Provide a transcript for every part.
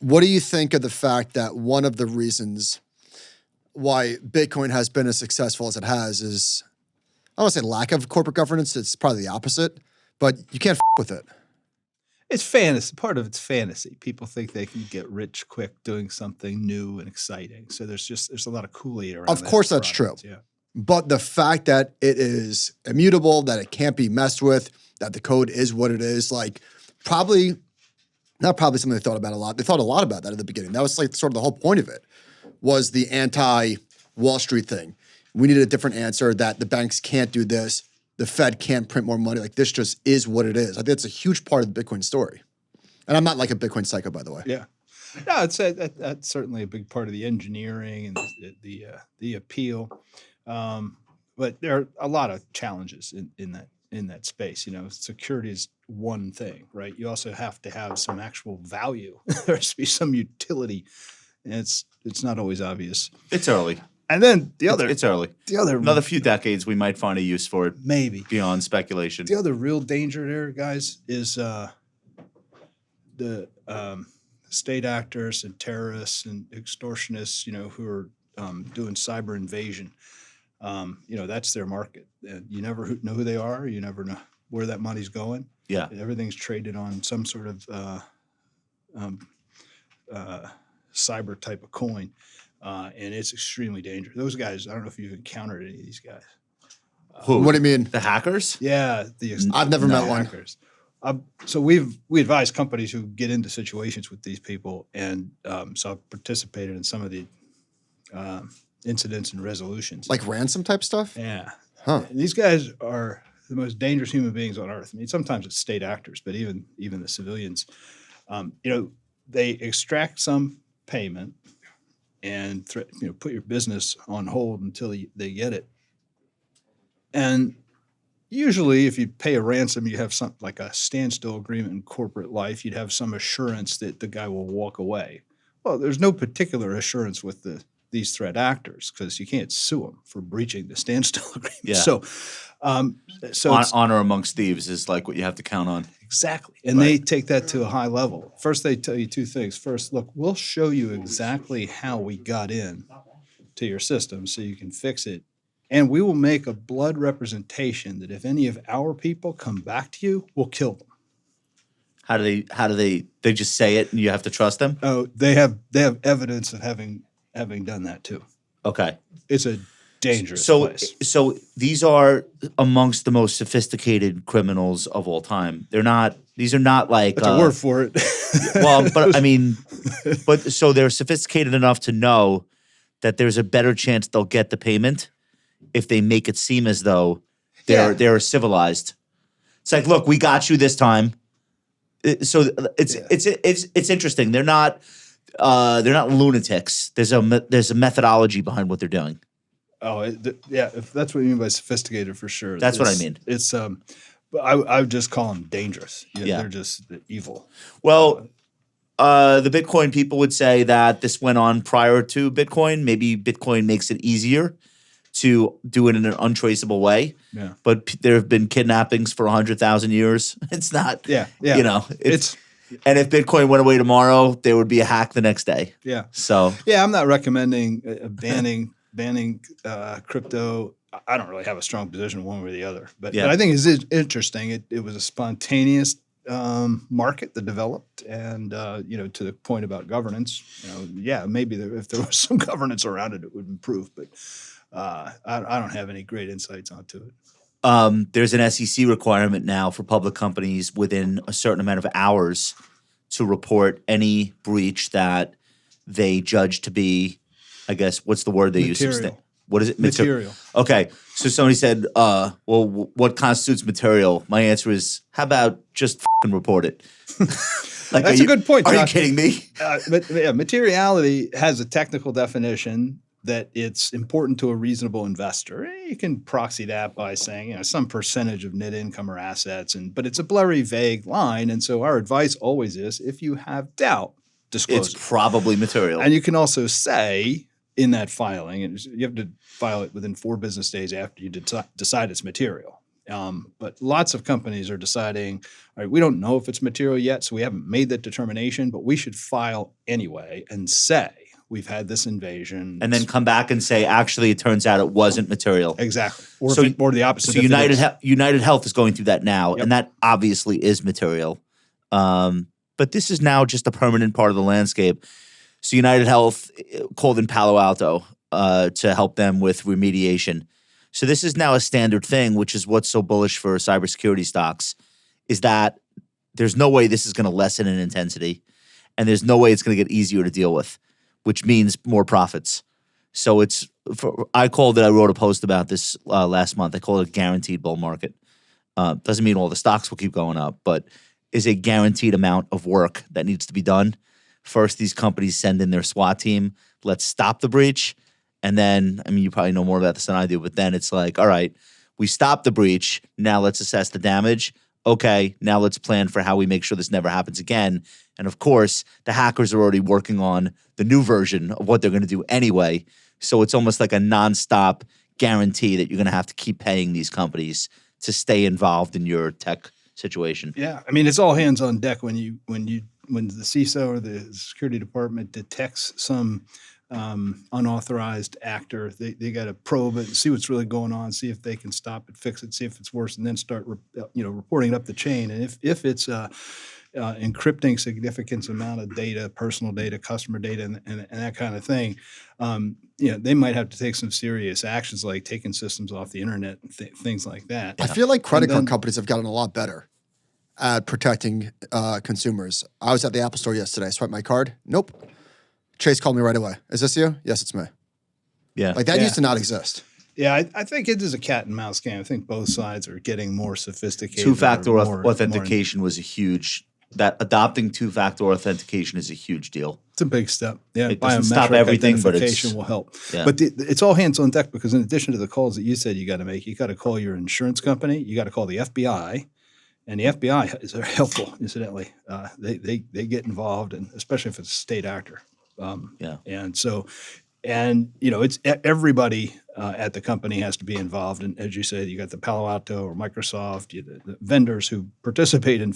What do you think of the fact that one of the reasons why Bitcoin has been as successful as it has is, I don't want to say lack of corporate governance, it's probably the opposite, but you can't with it. It's fantasy. Part of it's fantasy. People think they can get rich quick doing something new and exciting. So there's a lot of Kool-Aid around. Of course that's true. Yeah. But the fact that it is immutable, that it can't be messed with, that the code is what it is, like not probably something they thought about a lot. They thought a lot about that at the beginning. That was like sort of the whole point of it, was the anti-Wall Street thing. We needed a different answer, that the banks can't do this. The Fed can't print more money. Like, this just is what it is. I think it's a huge part of the Bitcoin story. And I'm not like a Bitcoin psycho, by the way. Yeah. No, that's certainly a big part of the engineering and the appeal. But there are a lot of challenges in that space. You know, security is one thing, right? You also have to have some actual value. There has to be some utility, and it's not always obvious. It's early. And then it's early. Another few decades, we might find a use for it. Maybe beyond speculation. The other real danger there, guys, is the state actors and terrorists and extortionists, you know, who are doing cyber invasion. You know, that's their market. You never know who they are. You never know where that money's going. Yeah, everything's traded on some sort of cyber type of coin. And it's extremely dangerous. Those guys, I don't know if you've encountered any of these guys. Who? What do you mean? The hackers? Yeah. I've never met one. Hackers. So we advise companies who get into situations with these people. And so I've participated in some of the incidents and resolutions. Like ransom type stuff? Yeah. Huh. And these guys are the most dangerous human beings on earth. I mean, sometimes it's state actors, but even the civilians, you know, they extract some payment and put your business on hold until they get it. And usually if you pay a ransom, you have something like a standstill agreement in corporate life. You'd have some assurance that the guy will walk away. Well, there's no particular assurance with these threat actors because you can't sue them for breaching the standstill agreement. Yeah. So honor amongst thieves is like what you have to count on. Exactly. And they take that to a high level. First, they tell you two things. First, look, we'll show you exactly how we got in to your system so you can fix it. And we will make a blood representation that if any of our people come back to you, we'll kill them. How do they just say it and you have to trust them? Oh, they have evidence of having done that too. Okay. It's a dangerous place. So these are amongst the most sophisticated criminals of all time. These are not like that's a word for it. Well, but I mean, so they're sophisticated enough to know that there's a better chance they'll get the payment if they make it seem as though they're civilized. It's like, look, we got you this time. So it's interesting. They're not lunatics. There's a methodology behind what they're doing. Oh, if that's what you mean by sophisticated, for sure. That's what I mean. It's but I would just call them dangerous. They're just evil. Well, the Bitcoin people would say that this went on prior to Bitcoin. Maybe Bitcoin makes it easier to do it in an untraceable way. Yeah. But there have been kidnappings for 100,000 years. It's not. Yeah. You know, it's. And if Bitcoin went away tomorrow, there would be a hack the next day. Yeah. So. Yeah, I'm not recommending banning crypto. I don't really have a strong position one way or the other, but I think it's interesting. It was a spontaneous market that developed, and to the point about governance, maybe if there was some governance around it, it would improve. But I don't have any great insights onto it. There's an SEC requirement now for public companies within a certain amount of hours to report any breach that they judge to be, I guess, what's the word they use? What is it? Material. Okay. So somebody said, well, what constitutes material? My answer is, how about just f***ing report it? Like, that's a good point, Josh. Are you kidding me? Materiality has a technical definition that it's important to a reasonable investor. You can proxy that by saying, some percentage of net income or assets, but it's a blurry, vague line. And so our advice always is, if you have doubt, disclose it. It's probably material. And you can also say in that filing, and you have to file it within 4 business days after you decide it's material. But lots of companies are deciding, all right, we don't know if it's material yet, so we haven't made that determination, but we should file anyway and say we've had this invasion. And then come back and say, actually, it turns out it wasn't material. Exactly. Or, So- or the opposite. So if it is. United Health is going through that now, Yep. and that obviously is material. But this is now just a permanent part of the landscape. So United Health called in Palo Alto to help them with remediation. So this is now a standard thing, which is what's so bullish for cybersecurity stocks, is that there's no way this is going to lessen in intensity, and there's no way it's going to get easier to deal with, which means more profits. So I wrote a post about this last month. I call it a guaranteed bull market. Doesn't mean all the stocks will keep going up, but is a guaranteed amount of work that needs to be done. First, these companies send in their SWAT team. Let's stop the breach. And then, I mean, you probably know more about this than I do, but then it's like, all right, we stopped the breach. Now let's assess the damage. Okay, now let's plan for how we make sure this never happens again. And of course, the hackers are already working on the new version of what they're going to do anyway. So it's almost like a nonstop guarantee that you're going to have to keep paying these companies to stay involved in your tech situation. Yeah, I mean, it's all hands on deck when the CISO or the security department detects some unauthorized actor. They got to probe it and see what's really going on, see if they can stop it, fix it, see if it's worse, and then start reporting it up the chain. And if it's encrypting significant amount of data, personal data, customer data, and that kind of thing, they might have to take some serious actions, like taking systems off the internet and things like that. I feel like credit card companies have gotten a lot better at protecting consumers. I was at the Apple Store yesterday. I swiped my card. Nope. Chase called me right away. Is this you? Yes, it's me. Yeah. Like that used to not exist. Yeah, I think it is a cat and mouse game. I think both sides are getting more sophisticated. Two-factor more authentication was a huge. That adopting two-factor authentication is a huge deal. It's a big step. Yeah, It doesn't biometric stop everything, but identification will help. Yeah. But it's all hands on deck, because in addition to the calls that you said you got to make, you got to call your insurance company, you got to call the FBI, and the FBI is very helpful. Incidentally, they get involved, and especially if it's a state actor. And so, it's everybody at the company has to be involved. And as you said, you got the Palo Alto or Microsoft, the vendors who participate in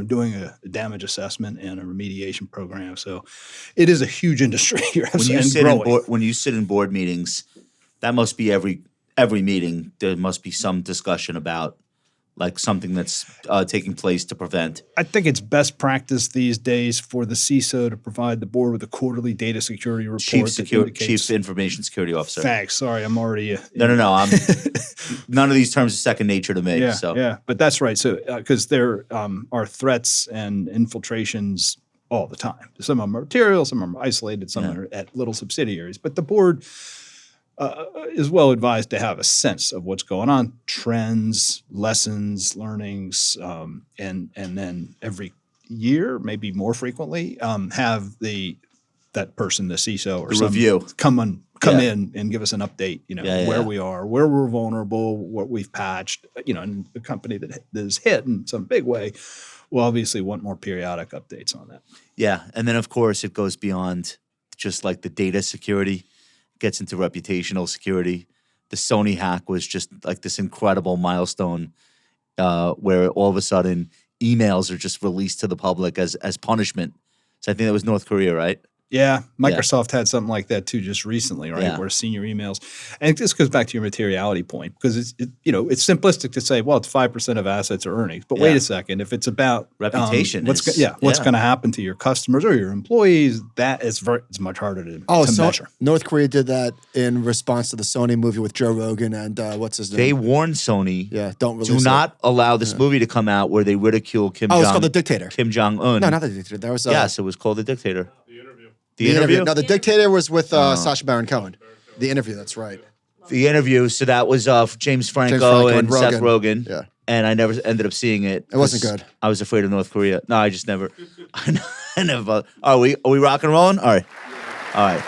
doing a damage assessment and a remediation program. So it is a huge industry here. When you sit in board meetings, that must be every meeting. There must be some discussion about like something that's taking place to prevent. I think it's best practice these days for the CISO to provide the board with a quarterly data security report. Chief Information Security Officer. Thanks. Sorry, I'm already. No. None of these terms are second nature to me. Yeah, but that's right. So because there are threats and infiltrations all the time. Some of them are material, some of them are isolated, some are at little subsidiaries. But the board is well advised to have a sense of what's going on, trends, lessons, learnings, and then every year, maybe more frequently, have that person, the CISO or some review, come in and give us an update. Where we are, where we're vulnerable, what we've patched. And the company that is hit in some big way will obviously want more periodic updates on that. Yeah, and then of course it goes beyond just like the data security. Gets into reputational security. The Sony hack was just like this incredible milestone where all of a sudden emails are just released to the public as punishment. So I think that was North Korea, right? Yeah, Microsoft had something like that too just recently, right? Yeah. Where senior emails, and this goes back to your materiality point, because it's simplistic to say, well, it's 5% of assets or earnings, but wait a second, if it's about reputation, what's going to happen to your customers or your employees, that is it's much harder to measure. North Korea did that in response to the Sony movie with Joe Rogan and what's his name? They warned Sony, don't release do not allow this movie to come out where they ridicule Kim Jong. It's called The Dictator. Kim Jong Un. No, not The Dictator. There was yes, it was called The Dictator. The interview? No, The Dictator was with Sacha Baron Cohen. The interview, that's right. The interview, so that was James Franco and Seth Rogen. Yeah. And I never ended up seeing it. It wasn't good. I was afraid of North Korea. No, I just never. I never. Are we rock and rolling? All right. All right.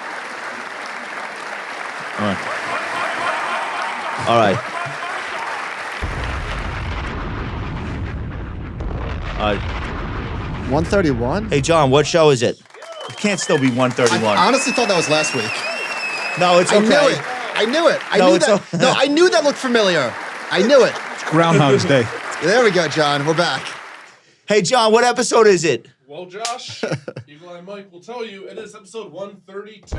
All right. 131? Hey, John, what show is it? It can't still be 131. I honestly thought that was last week. No, it's okay. I knew it. I knew that looked familiar. I knew it. Groundhog's Day. There we go, John. We're back. Hey, John, what episode is it? Well, Josh, Eagle Eye Mike will tell you it is episode 132.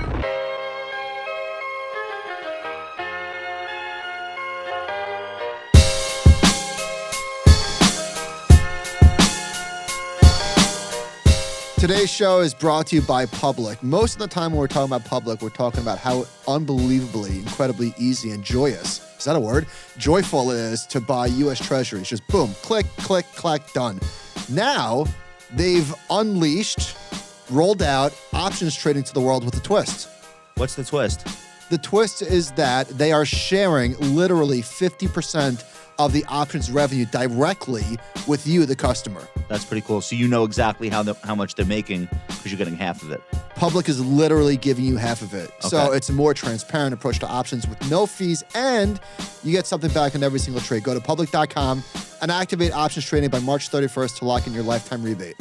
Today's show is brought to you by Public. Most of the time when we're talking about Public, we're talking about how unbelievably, incredibly easy and joyous, is that a word? Joyful it is to buy U.S. Treasuries. Just boom, click, click, clack, done. Now, they've unleashed, rolled out options trading to the world with a twist. What's the twist? The twist is that they are sharing literally 50% of the options revenue directly with you, the customer. That's pretty cool. So you know exactly how much they're making because you're getting half of it. Public is literally giving you half of it. So Okay. it's a more transparent approach to options with no fees, and you get something back on every single trade. Go to public.com and activate options trading by March 31st to lock in your lifetime rebate.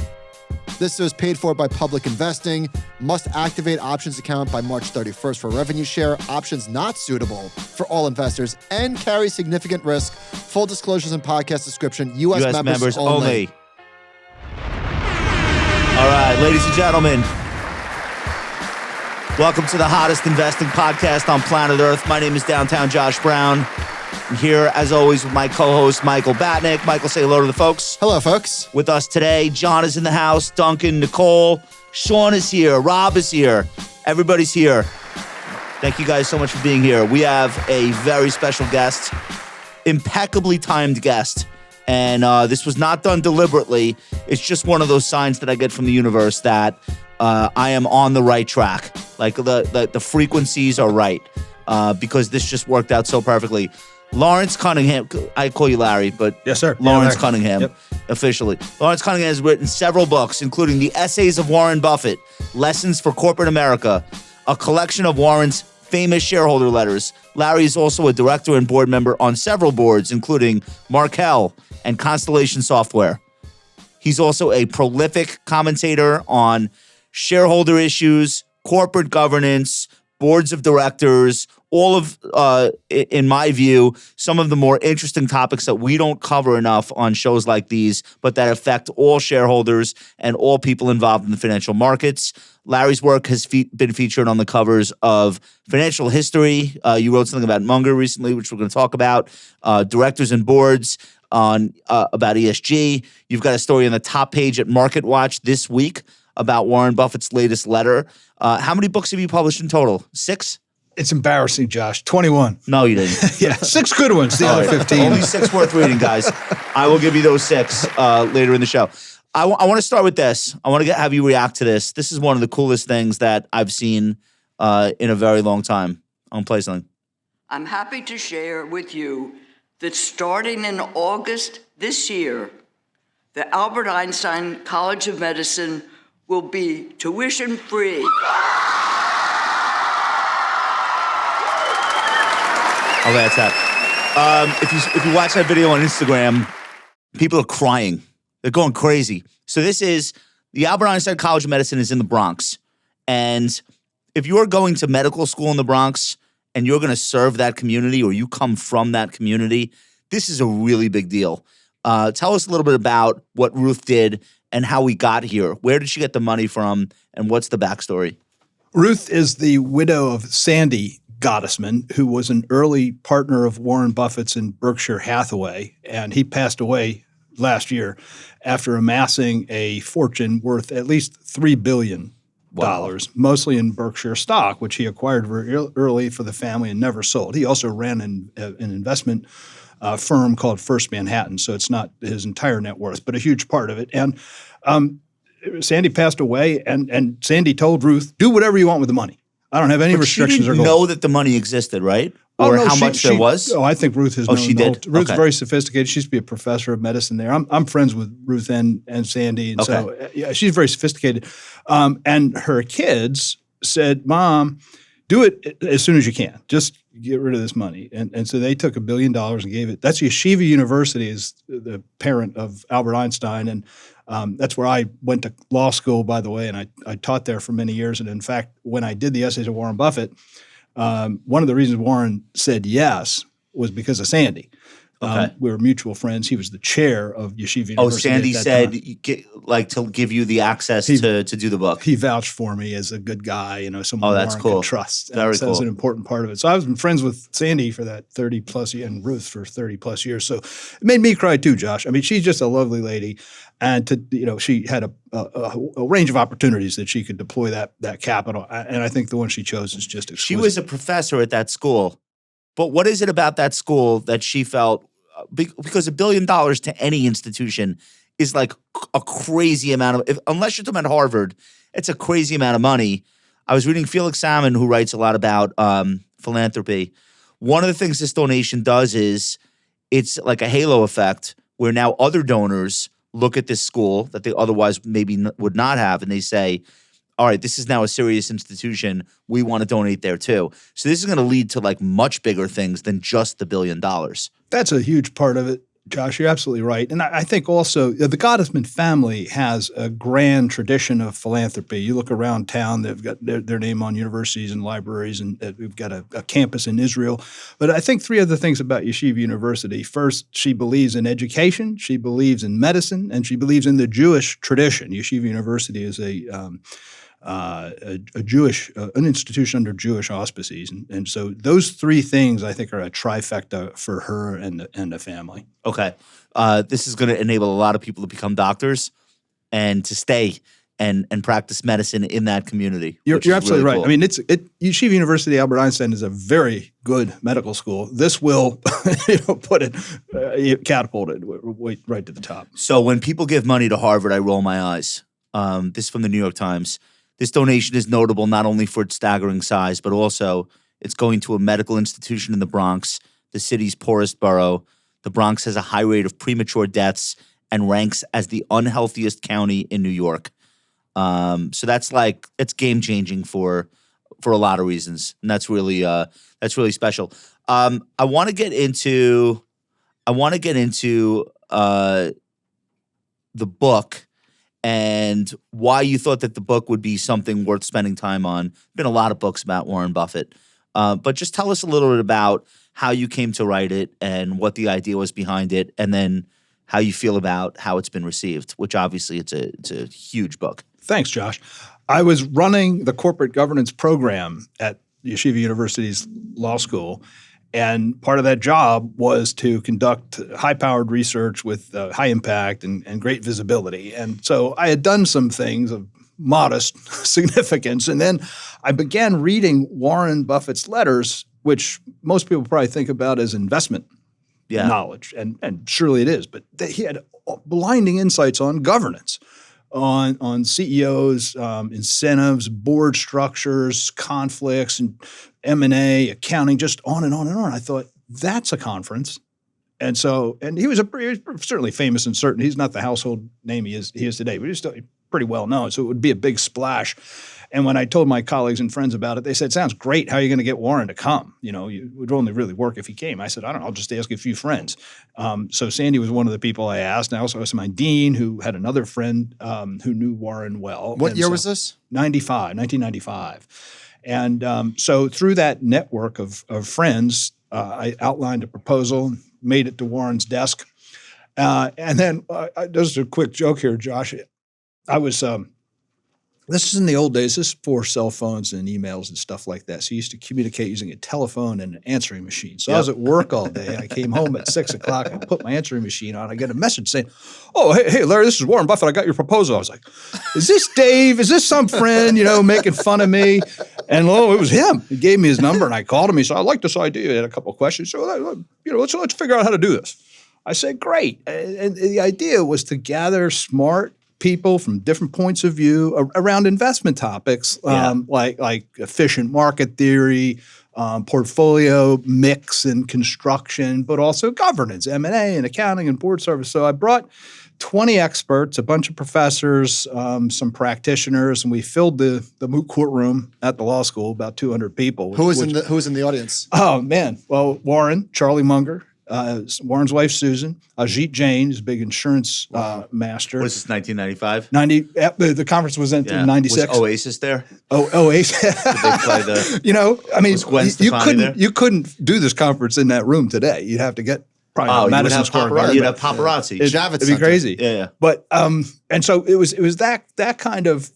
This is paid for by Public Investing. Must activate options account by March 31st for revenue share. Options not suitable for all investors and carry significant risk. Full disclosures and podcast description. U.S. members only. All right, ladies and gentlemen, welcome to the hottest investing podcast on planet Earth. My name is Downtown Josh Brown. I'm here, as always, with my co-host, Michael Batnick. Michael, say hello to the folks. Hello, folks. With us today, John is in the house, Duncan, Nicole, Sean is here, Rob is here. Everybody's here. Thank you guys so much for being here. We have a very special guest, impeccably timed guest. And this was not done deliberately. It's just one of those signs that I get from the universe that I am on the right track. Like the frequencies are right because this just worked out so perfectly. Lawrence Cunningham, I call you Larry, but Yes, sir. Lawrence Larry. Cunningham, Yep. officially. Lawrence Cunningham has written several books, including The Essays of Warren Buffett, Lessons for Corporate America, a collection of Warren's famous shareholder letters. Larry is also a director and board member on several boards, including Markel and Constellation Software. He's also a prolific commentator on shareholder issues, corporate governance, boards of directors, all of, in my view, some of the more interesting topics that we don't cover enough on shows like these, but that affect all shareholders and all people involved in the financial markets. Larry's work has been featured on the covers of Financial History. You wrote something about Munger recently, which we're going to talk about. Directors and boards on about ESG. You've got a story on the top page at Market Watch this week about Warren Buffett's latest letter. How many books have you published in total? 6? It's embarrassing, Josh. 21. No, you didn't. Yeah, 6 good ones. The other 15. Only 6 worth reading, guys. I will give you those 6 later in the show. I want to start with this. I want to have you react to this. This is one of the coolest things that I've seen in a very long time. I'm going to play something. I'm happy to share with you that starting in August this year, the Albert Einstein College of Medicine will be tuition-free. Oh, that's that. If you watch that video on Instagram, people are crying. They're going crazy. So this is the Albert Einstein College of Medicine is in the Bronx. And if you're going to medical school in the Bronx and you're going to serve that community or you come from that community, this is a really big deal. Tell us a little bit about what Ruth did and how we got here. Where did she get the money from and what's the backstory? Ruth is the widow of Sandy Gottesman, who was an early partner of Warren Buffett's in Berkshire Hathaway, and he passed away last year after amassing a fortune worth at least $3 billion, mostly in Berkshire stock, which he acquired very early for the family and never sold. He also ran an investment firm called First Manhattan, so it's not his entire net worth, but a huge part of it. And Sandy passed away, and Sandy told Ruth, do whatever you want with the money. I don't have any restrictions She or didn't goals. know that the money existed, right? Oh, Or no, how much there was? Oh, I think Ruth has known. she the whole did? Ruth's Okay. very sophisticated. She used to be a professor of medicine there. I'm friends with Ruth and Sandy, and so yeah, she's very sophisticated. And her kids said, "Mom, do it as soon as you can. Just get rid of this money." And so they took $1 billion and gave it. That's Yeshiva University is the parent of Albert Einstein, and that's where I went to law school, by the way, and I taught there for many years. And in fact, when I did the essays of Warren Buffett, one of the reasons Warren said yes was because of Sandy. Okay. We were mutual friends. He was the chair of Yeshiva University. Oh, Sandy at that said time. to give you the access to do the book. He vouched for me as a good guy, someone that's Warren cool. could trust. Very so that was cool. an important part of it. So I was been friends with Sandy for that 30 plus years and Ruth for 30 plus years. So it made me cry too, Josh. I mean, she's just a lovely lady. And she had a range of opportunities that she could deploy that capital. And I think the one she chose is just exquisite. She was a professor at that school. But what is it about that school that she felt because $1 billion to any institution is like a crazy amount of, unless you're talking about Harvard, it's a crazy amount of money. I was reading Felix Salmon, who writes a lot about philanthropy. One of the things this donation does is it's like a halo effect where now other donors look at this school that they otherwise maybe would not have, and they say, all right, this is now a serious institution. We want to donate there too. So this is going to lead to like much bigger things than just the $1 billion. That's a huge part of it, Josh. You're absolutely right. And I think also the Gottesman family has a grand tradition of philanthropy. You look around town, they've got their name on universities and libraries, and we've got a campus in Israel. But I think three other things about Yeshiva University. First, she believes in education, she believes in medicine, and she believes in the Jewish tradition. Yeshiva University is a Jewish, an institution under Jewish auspices. And so those three things I think are a trifecta for her and the family. Okay. This is going to enable a lot of people to become doctors and to stay and practice medicine in that community. You're absolutely right. Cool. I mean, Yeshiva University Albert Einstein is a very good medical school. This will put it catapulted right to the top. So when people give money to Harvard, I roll my eyes. This is from the New York Times. This donation is notable not only for its staggering size, but also it's going to a medical institution in the Bronx, the city's poorest borough. The Bronx has a high rate of premature deaths and ranks as the unhealthiest county in New York. So it's game changing for a lot of reasons, and that's really special. I want to get into the book. And why you thought that the book would be something worth spending time on. Been a lot of books about Warren Buffett. But just tell us a little bit about how you came to write it and what the idea was behind it, and then how you feel about how it's been received, which obviously it's a huge book. Thanks, Josh. I was running the corporate governance program at Yeshiva University's law school. And part of that job was to conduct high-powered research with high impact and great visibility. And so I had done some things of modest significance. And then I began reading Warren Buffett's letters, which most people probably think about as investment knowledge. And surely it is. But he had blinding insights on governance, on CEOs, incentives, board structures, conflicts, and M&A, accounting, just on and on and on. I thought, that's a conference. And he was certainly famous and certain. He's not the household name he is today, but he's still pretty well known. So it would be a big splash. And when I told my colleagues and friends about it, they said, sounds great. How are you going to get Warren to come? It would only really work if he came. I said, I don't know. I'll just ask a few friends. So Sandy was one of the people I asked. And I also asked my dean, who had another friend who knew Warren well. What year was this? 1995. And so through that network of friends, I outlined a proposal, made it to Warren's desk. And then just a quick joke here, Josh. I was this is in the old days. This is before cell phones and emails and stuff like that. So you used to communicate using a telephone and an answering machine. So I was at work all day. I came home at 6 o'clock. I put my answering machine on. I get a message saying, oh, hey, Larry, this is Warren Buffett. I got your proposal. I was like, is this Dave? Is this some friend, making fun of me? And it was him. He gave me his number and I called him. He said, I like this idea. He had a couple of questions. So, let's figure out how to do this. I said, great. And the idea was to gather smart people from different points of view around investment topics, like efficient market theory, portfolio mix and construction, but also governance, M&A and accounting and board service. So I brought 20 experts, a bunch of professors, some practitioners, and we filled the moot court room at the law school, about 200 people. Who was in the audience? Oh, man. Well, Warren, Charlie Munger, Warren's wife, Susan, Ajit Jain, his big insurance master. Was this 1995? The conference was in 96. Was Oasis there? Oasis. Did they play the? I mean, Was Gwen Stefani there? you couldn't do this conference in that room today. You'd have to get probably Oh, you would Madison have Square paparazzi. Garden. You'd have paparazzi. Javits It'd be Center. crazy. Yeah. But and so it was that kind of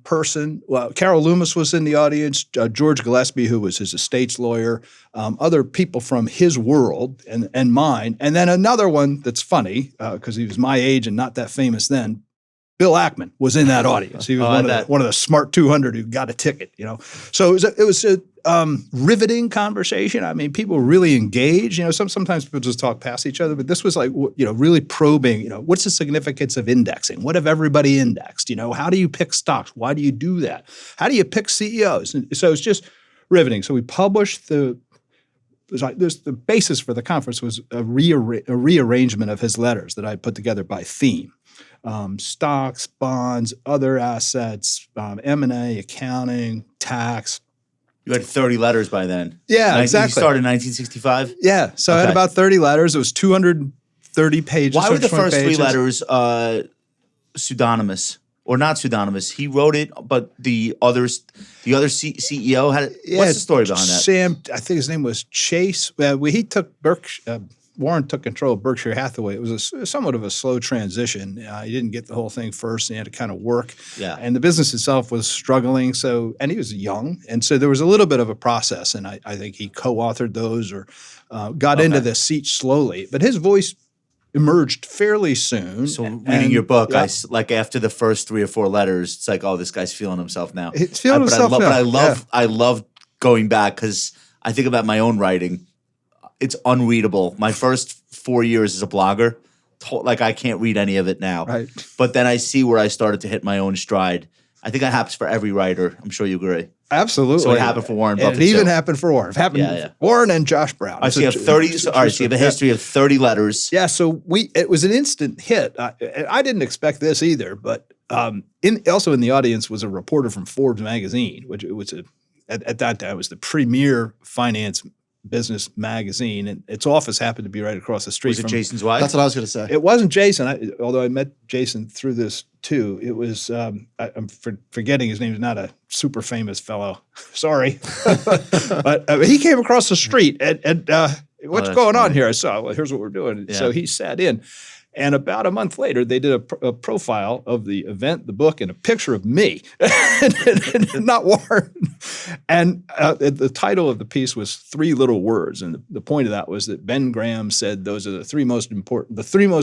person. Well, Carol Loomis was in the audience. George Gillespie, who was his estate's lawyer. Other people from his world and mine. And then another one that's funny because he was my age and not that famous then. Bill Ackman was in that audience. He was one of the smart 200 who got a ticket. So it was a riveting conversation. I mean, people were really engaged. Sometimes people just talk past each other, but this was like really probing. What's the significance of indexing? What have everybody indexed? How do you pick stocks? Why do you do that? How do you pick CEOs? And so it's just riveting. So we published the basis for the conference was a rearrangement of his letters that I put together by theme. Stocks, bonds, other assets, M&A, accounting, tax. You had 30 letters by then. Yeah, exactly. You started in 1965? Yeah. So I had about 30 letters. It was 230 pages. Why were the first pages. 3 letters pseudonymous? Or not pseudonymous? He wrote it, but the other CEO had it. Yeah, What's the story behind that? Sam, I think his name was Chase. He took Berkshire. Warren took control of Berkshire Hathaway. It was somewhat of a slow transition. He didn't get the whole thing first, and he had to kind of work. Yeah. And the business itself was struggling. And he was young, and so there was a little bit of a process. And I think he co-authored those or got into the seat slowly. But his voice emerged fairly soon. So reading your book, yeah. like after the first 3 or 4 letters, it's like, oh, this guy's feeling himself now. He's feeling himself now. But I love going back because I think about my own writing. It's unreadable. My first 4 years as a blogger, like I can't read any of it now. Right. But then I see where I started to hit my own stride. I think that happens for every writer. I'm sure you agree. Absolutely. So it happened for Warren Buffett. And it even too. happened for Warren. It happened for Warren and Josh Brown. I see you have 30. So you have a history of 30 letters. Yeah. So it was an instant hit. I didn't expect this either, but also in the audience was a reporter from Forbes magazine, which it was at that time it was the premier finance business magazine, and its office happened to be right across the street. Was it Jason's wife? That's what I was going to say. It wasn't Jason, although I met Jason through this too. It was I'm forgetting his name. He's not a super famous fellow. Sorry, but he came across the street and what's going on here? I saw. Well, here's what we're doing. Yeah. So he sat in. And about a month later, they did a profile of the event, the book, and a picture of me, not Warren. And the title of the piece was 3 little words. And the point of that was that Ben Graham said those are the three most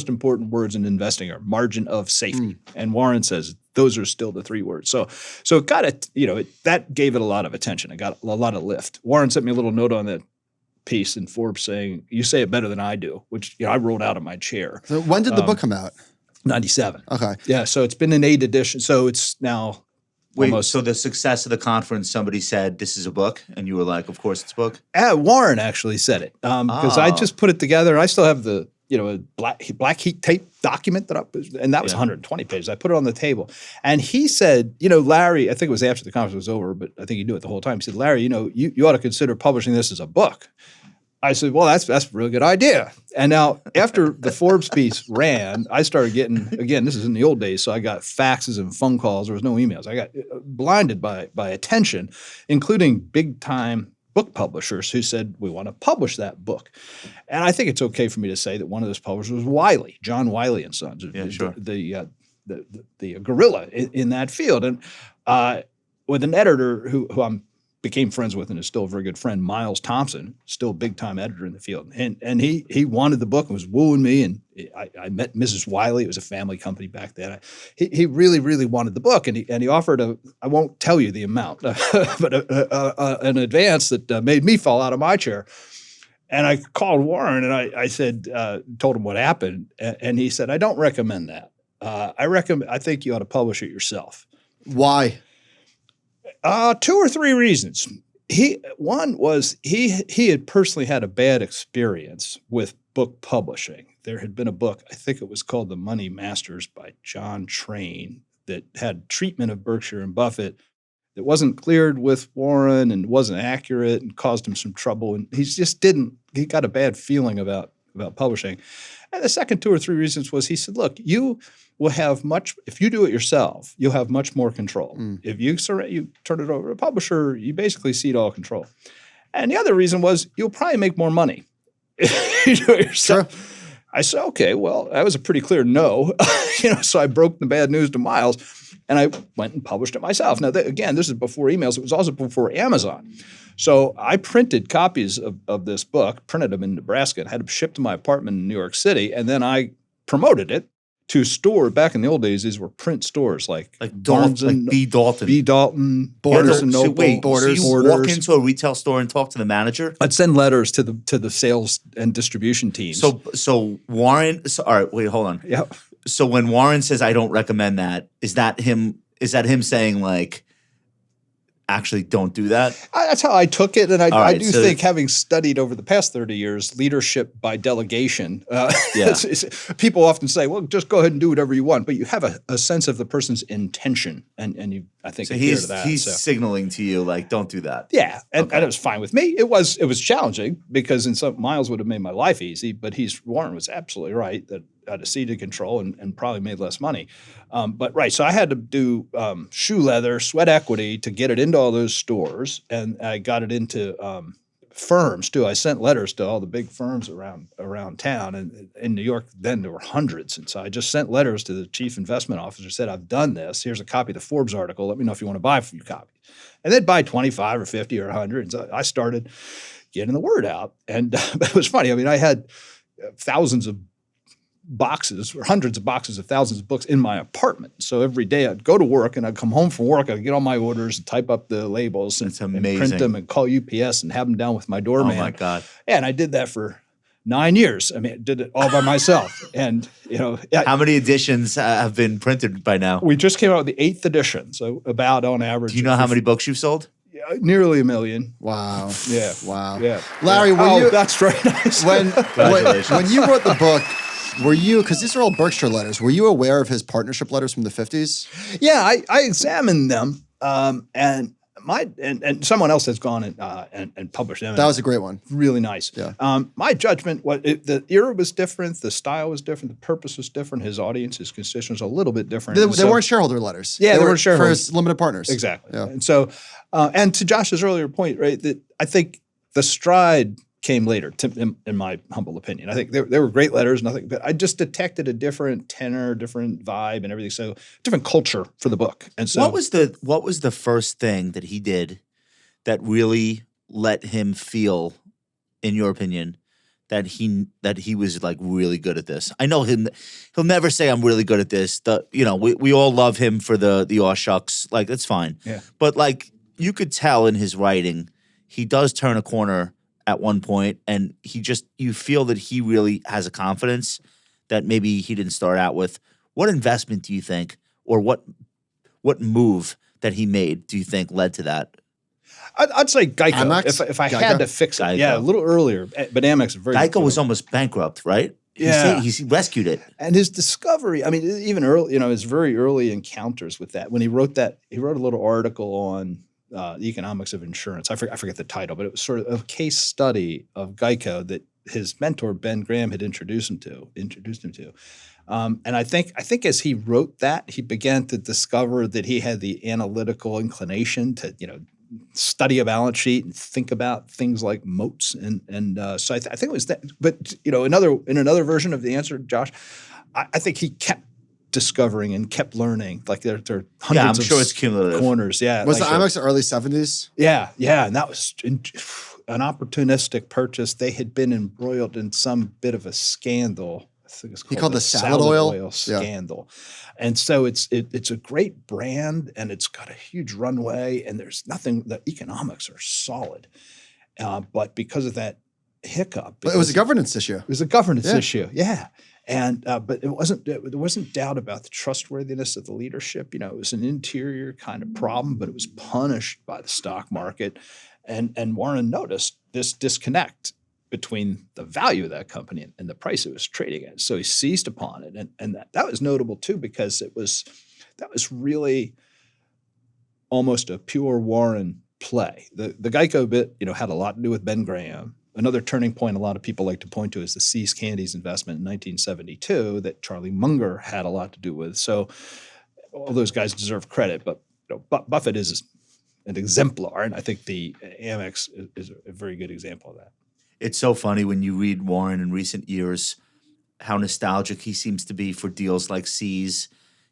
important words in investing are margin of safety. And Warren says those are still the 3 words. So it got that gave it a lot of attention. It got a lot of lift. Warren sent me a little note on that piece in Forbes saying, you say it better than I do, which I rolled out of my chair. So when did the book come out? 97. Okay. Yeah, so it's been in 8 editions. So it's now almost. So the success of the conference, somebody said, this is a book? And you were like, of course it's a book? Warren actually said it because I just put it together. I still have the a black heat tape document and that was 120 pages. I put it on the table. And he said, Larry, I think it was after the conference was over, but I think he knew it the whole time. He said, Larry, you ought to consider publishing this as a book. I said, well, that's a really good idea. And now after the Forbes piece ran, I started getting, again, this is in the old days, so I got faxes and phone calls. There was no emails. I got blinded by attention, including big-time book publishers who said, we want to publish that book. And I think it's okay for me to say that one of those publishers was Wiley, John Wiley and Sons, the gorilla in that field. And with an editor who I'm became friends with and is still a very good friend, Miles Thompson, still a big-time editor in the field. And he wanted the book and was wooing me. And I met Mrs. Wiley. It was a family company back then. He really, really wanted the book. And he offered I won't tell you the amount, but an advance that made me fall out of my chair. And I called Warren and I said, told him what happened. And he said, I don't recommend that. I think you ought to publish it yourself. Why? 2 or 3 reasons. One was he had personally had a bad experience with book publishing. There had been a book, I think it was called The Money Masters by John Train, that had treatment of Berkshire and Buffett that wasn't cleared with Warren and wasn't accurate and caused him some trouble. And he got a bad feeling about publishing. And the second 2 or 3 reasons was he said, look, you will have if you do it yourself, you'll have much more control. If you turn it over to a publisher, you basically cede all control. And the other reason was you'll probably make more money. You know yourself. I said, okay, well, that was a pretty clear no. So I broke the bad news to Miles, and I went and published it myself. Now, again, this is before emails. It was also before Amazon. So I printed copies of this book, printed them in Nebraska, and had them shipped to my apartment in New York City, and then I promoted it to store. Back in the old days, these were print stores like Barnes and B. Dalton. B. Dalton, Borders and Noble. Wait, Borders. so you walk into a retail store and talk to the manager? I'd send letters to the sales and distribution teams. So Warren. All right, wait, hold on. Yeah. So when Warren says I don't recommend that, is that him saying like, actually don't do that? That's how I took it, and I do so think, having studied over the past 30 years leadership by delegation, people often say, "Well, just go ahead and do whatever you want," but you have a sense of the person's intention, and you, I think, adhere to that. He's signaling to you like, don't do that. Yeah, and it was fine with me. It was challenging because Miles would have made my life easy, but Warren was absolutely right that I had a seat of control and probably made less money. So I had to do shoe leather, sweat equity to get it into all those stores, and I got it into firms too. I sent letters to all the big firms around town, and in New York then there were hundreds, and so I just sent letters to the chief investment officer. Said, "I've done this. Here's a copy of the Forbes article. Let me know if you want to buy a few copies." And they'd buy 25 or 50 or 100. And so I started getting the word out, and it was funny. I mean, I had thousands of boxes or hundreds of boxes of thousands of books in my apartment. So every day I'd go to work and I'd come home from work, I'd get all my orders and type up the labels and print them and call UPS and have them down with my doorman. Oh my God. And I did that for 9 years. I mean, I did it all by myself. And, how many editions have been printed by now? We just came out with the 8th edition. So about on average. Do you know how many books you've sold? Nearly 1 million. Wow. Yeah. Wow. Yeah. Larry, that's very nice. when you wrote the book, were you, because these are all Berkshire letters, were you aware of his partnership letters from the 50s? Yeah, I examined them, and someone else has gone and published them. That was a great one. Really nice. Yeah. My judgment, the era was different, the style was different, the purpose was different, his audience, his constituents were a little bit different. They weren't shareholder letters. Yeah, they weren't for shareholders. his limited partners. Exactly. Yeah. And so, and to Josh's earlier point, right, that I think the stride came later, in my humble opinion. I think there were great letters, but I just detected a different tenor, different vibe, and everything. So different culture for the book. And so, what was the first thing that he did that really let him feel, in your opinion, that he was like really good at this? I know him; he'll never say I'm really good at this. We all love him for the aw shucks, like that's fine. Yeah. But like you could tell in his writing, he does turn a corner at one point, and you feel that he really has a confidence that maybe he didn't start out with. What investment do you think, or what move that he made do you think led to that? I'd say Geico. Amex? If I Geico? had to fix it, Geico. yeah, a little earlier. But Amex is very. Geico was almost bankrupt, right? Yeah. He rescued it. And his discovery, I mean, even early, his very early encounters with that. When he wrote a little article on the economics of insurance. I forget the title, but it was sort of a case study of Geico that his mentor Ben Graham had introduced him to. And I think as he wrote that, he began to discover that he had the analytical inclination to study a balance sheet and think about things like moats. And so I think it was that. But in another version of the answer, Josh, I think he kept discovering and kept learning. Like there are hundreds I'm sure it's cumulative. corners. Yeah. Was the Amex the early 70s? Yeah. And that was an opportunistic purchase. They had been embroiled in some bit of a scandal. I think it's called the salad oil scandal. Yeah. And so it's a great brand, and it's got a huge runway, and there's nothing, the economics are solid. But because of that hiccup. But it was a governance issue. It was a governance issue. Yeah. And but there wasn't doubt about the trustworthiness of the leadership. It was an interior kind of problem, but it was punished by the stock market. And Warren noticed this disconnect between the value of that company and the price it was trading at. So he seized upon it. And that was notable too, because that was really almost a pure Warren play. The Geico bit, had a lot to do with Ben Graham. Another turning point a lot of people like to point to is the See's Candies investment in 1972 that Charlie Munger had a lot to do with. So all those guys deserve credit, but Buffett is an exemplar, and I think the Amex is a very good example of that. It's so funny when you read Warren in recent years, how nostalgic he seems to be for deals like C's.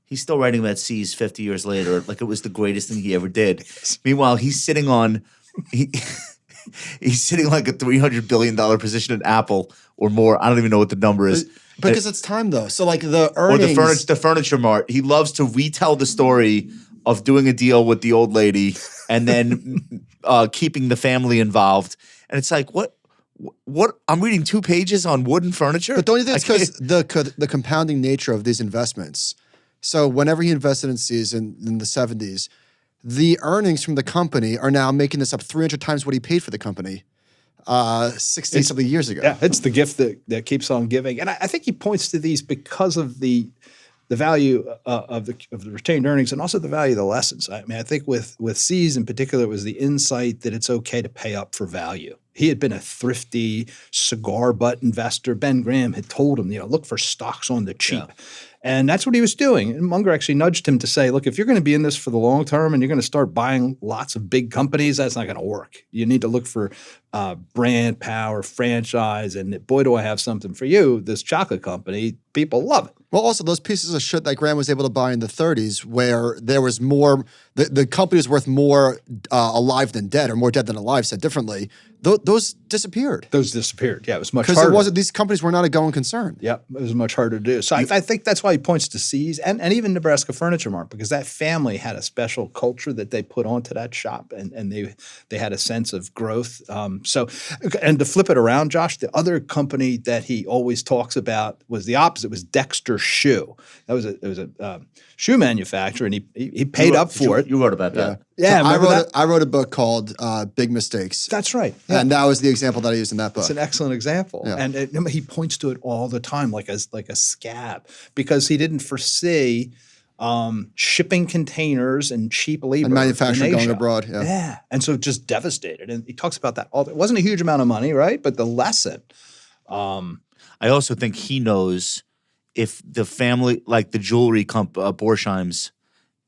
He's still writing about C's 50 years later, like it was the greatest thing he ever did. Meanwhile, he's sitting like a $300 billion position at Apple or more. I don't even know what the number is. Because it's time though. So like the earnings, or the furniture mart. He loves to retell the story of doing a deal with the old lady and then keeping the family involved. And it's like, what? I'm reading 2 pages on wooden furniture. But don't you think it's because the compounding nature of these investments? So whenever he invested in C's in the 70s, the earnings from the company are now making this up 300 times what he paid for the company 60-something years ago. Yeah, it's the gift that keeps on giving. And I think he points to these because of the value of the retained earnings and also the value of the lessons. I mean, I think with C's in particular, it was the insight that it's okay to pay up for value. He had been a thrifty cigar butt investor. Ben Graham had told him, look for stocks on the cheap. Yeah. And that's what he was doing. And Munger actually nudged him to say, look, if you're going to be in this for the long term and you're going to start buying lots of big companies, that's not going to work. You need to look for brand power, franchise, and boy, do I have something for you. This chocolate company, people love it. Well, also those pieces of shit that Graham was able to buy in the 30s where there was more, the company was worth more alive than dead or more dead than alive, said differently. Those disappeared. Those disappeared. Yeah, it was much harder. Because it wasn't, these companies were not a going concern. Yeah, it was much harder to do. So I think that's why he points to C's and even Nebraska Furniture Mart, because that family had a special culture that they put onto that shop and they had a sense of growth. And to flip it around, Josh, the other company that he always talks about was the opposite, was Dexter Shoe. It was a shoe manufacturer, and he paid up for it. You wrote about that. Yeah, so I wrote a book called Big Mistakes. That's right. Yeah. And that was the example that I used in that book. It's an excellent example. Yeah. And he points to it all the time like a scab because he didn't foresee shipping containers and cheap labor. And manufacturing going abroad. Yeah. And so just devastated. And he talks about that all. It wasn't a huge amount of money, right? But the lesson. I also think he knows if the family, like the jewelry Borsheims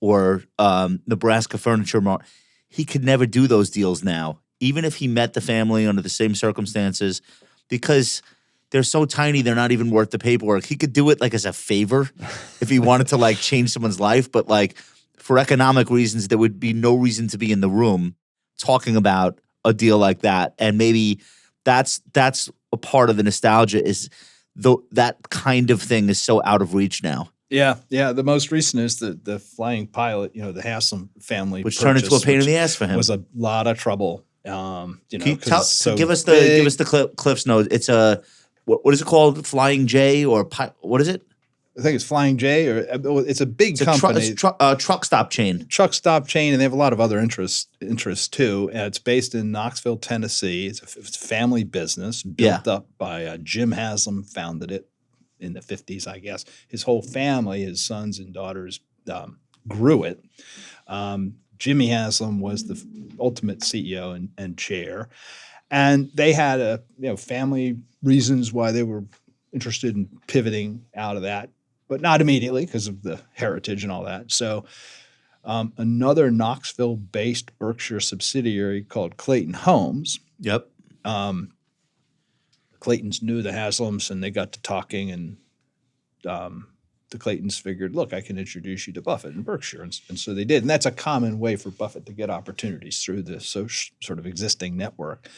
or Nebraska Furniture Mart, he could never do those deals now, even if he met the family under the same circumstances, because they're so tiny they're not even worth the paperwork. He could do it like as a favor if he wanted to like change someone's life, but like for economic reasons, there would be no reason to be in the room talking about a deal like that. And maybe that's a part of the nostalgia is that kind of thing is so out of reach now. Yeah. The most recent is the flying pilot, the Haslam family, which turned into a pain in the ass for him. Was a lot of trouble. Give us the Cliff's Notes. It's a what is it called? Flying J or what is it? I think it's Flying J, or it's a big company. Truck stop chain. Truck stop chain, and they have a lot of other interests too. It's based in Knoxville, Tennessee. It's a family business built up by Jim Haslam, founded it in the 50s, I guess. His whole family, his sons and daughters, grew it. Jimmy Haslam was the ultimate CEO and chair. And they had family reasons why they were interested in pivoting out of that, but not immediately because of the heritage and all that. So another Knoxville-based Berkshire subsidiary called Clayton Homes. Yep. Claytons knew the Haslams, and they got to talking, and the Claytons figured, look, I can introduce you to Buffett and Berkshire. And so they did. And that's a common way for Buffett to get opportunities through this sort of existing network.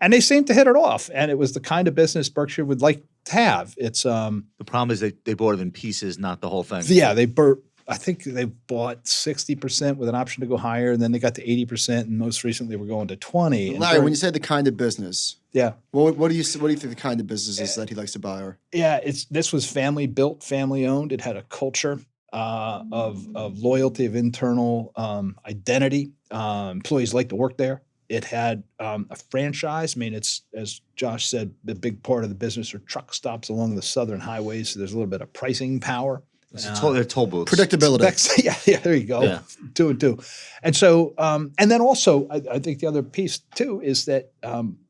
And they seemed to hit it off. And it was the kind of business Berkshire would like to have. It's the problem is they bought it in pieces, not the whole thing. Yeah, I think they bought 60% with an option to go higher, and then they got to 80%, and most recently we're going to 20%. Larry, when you say the kind of business, yeah, what do you think the kind of business is that he likes to buy? Or this was family built, family owned. It had a culture of loyalty, of internal identity. Employees like to work there. It had a franchise. I mean, it's, as Josh said, the big part of the business are truck stops along the southern highways, so there's a little bit of pricing power. They're toll booths. Predictability. Yeah, there you go. Yeah. Two and two. And so, and then also, I think the other piece too is that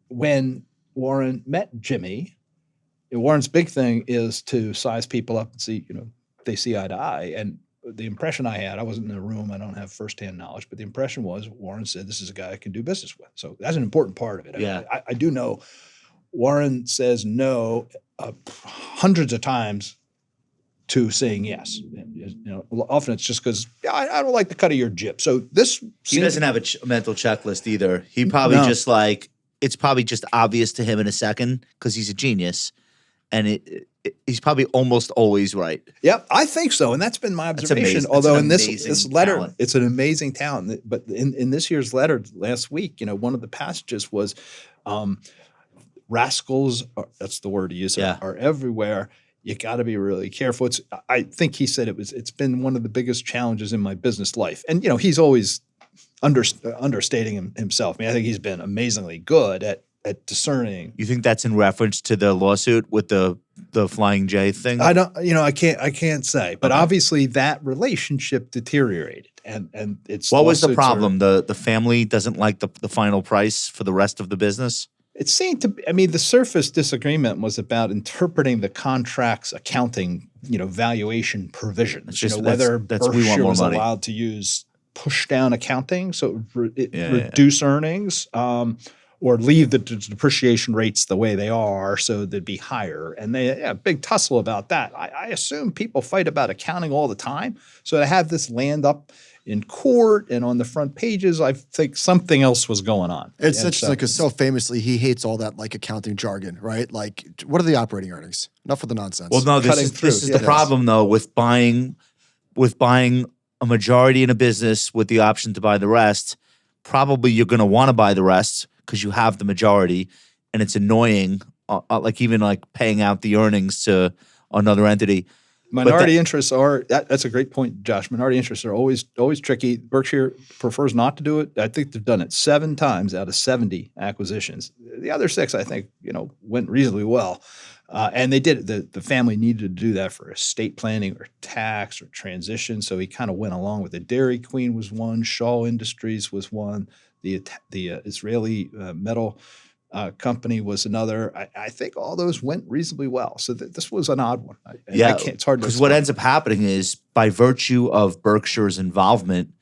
when Warren met Jimmy, Warren's big thing is to size people up and see, they see eye to eye. And the impression I had, I wasn't in the room, I don't have firsthand knowledge, but the impression was Warren said, this is a guy I can do business with. So that's an important part of it. Yeah. I do know Warren says no hundreds of times to saying yes. Often it's just because I don't like the cut of your jib. So this He doesn't have a mental checklist either. He probably just like it's probably just obvious to him in a second because he's a genius, and he's probably almost always right. Yep, I think so, and that's been my observation. Although in this letter, talent. It's an amazing talent. But in this year's letter last week, one of the passages was, "Rascals," that's the word he used, are everywhere. You got to be really careful. I think he said it's been one of the biggest challenges in my business life, and he's always understating himself. I mean, I think he's been amazingly good at discerning. You think that's in reference to the lawsuit with the Flying J thing? I don't. I can't say. But obviously, that relationship deteriorated, and it's. What was the problem? The family doesn't like the final price for the rest of the business. It seemed to be, the surface disagreement was about interpreting the contract's accounting, valuation provisions. Whether Berkshire was allowed to use push-down accounting, so reduce earnings, or leave the depreciation rates the way they are, so they'd be higher. And a big tussle about that. I assume people fight about accounting all the time, so to have this land up in court and on the front pages, I think something else was going on. It's interesting because so famously he hates all that like accounting jargon, right? Like, what are the operating earnings? Enough with the nonsense. Well, no, this is the problem though with buying a majority in a business with the option to buy the rest. Probably you're going to want to buy the rest because you have the majority, and it's annoying. Like even like paying out the earnings to another entity. Minority interests are that's a great point, Josh. Minority interests are always tricky. Berkshire prefers not to do it. I think they've done it 7 times out of 70 acquisitions. The other 6, I think, went reasonably well, and they did it. The family needed to do that for estate planning or tax or transition, so he kind of went along with it. Dairy Queen was one. Shaw Industries was one. The Israeli metal company was another. I think all those went reasonably well. So this was an odd one. It's hard to because what ends up happening is by virtue of Berkshire's involvement,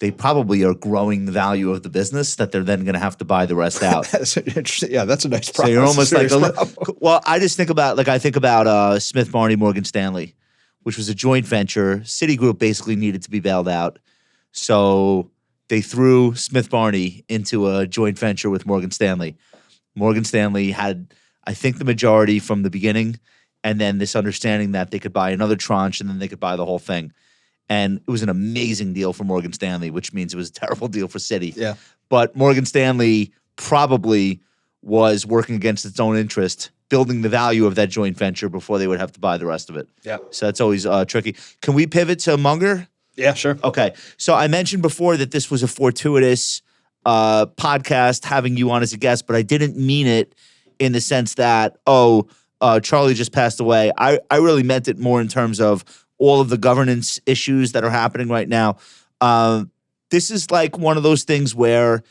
they probably are growing the value of the business that they're then going to have to buy the rest out. That's interesting. Yeah, that's a nice problem. So you're almost like well, I just think about Smith Barney Morgan Stanley, which was a joint venture. Citigroup basically needed to be bailed out, so they threw Smith Barney into a joint venture with Morgan Stanley. Morgan Stanley had, I think, the majority from the beginning, and then this understanding that they could buy another tranche and then they could buy the whole thing. And it was an amazing deal for Morgan Stanley, which means it was a terrible deal for Citi. Yeah. But Morgan Stanley probably was working against its own interest, building the value of that joint venture before they would have to buy the rest of it. Yeah. So that's always tricky. Can we pivot to Munger? Yeah, sure. Okay. So I mentioned before that this was a fortuitous podcast having you on as a guest, but I didn't mean it in the sense that, Charlie just passed away. I really meant it more in terms of all of the governance issues that are happening right now. This is like one of those things where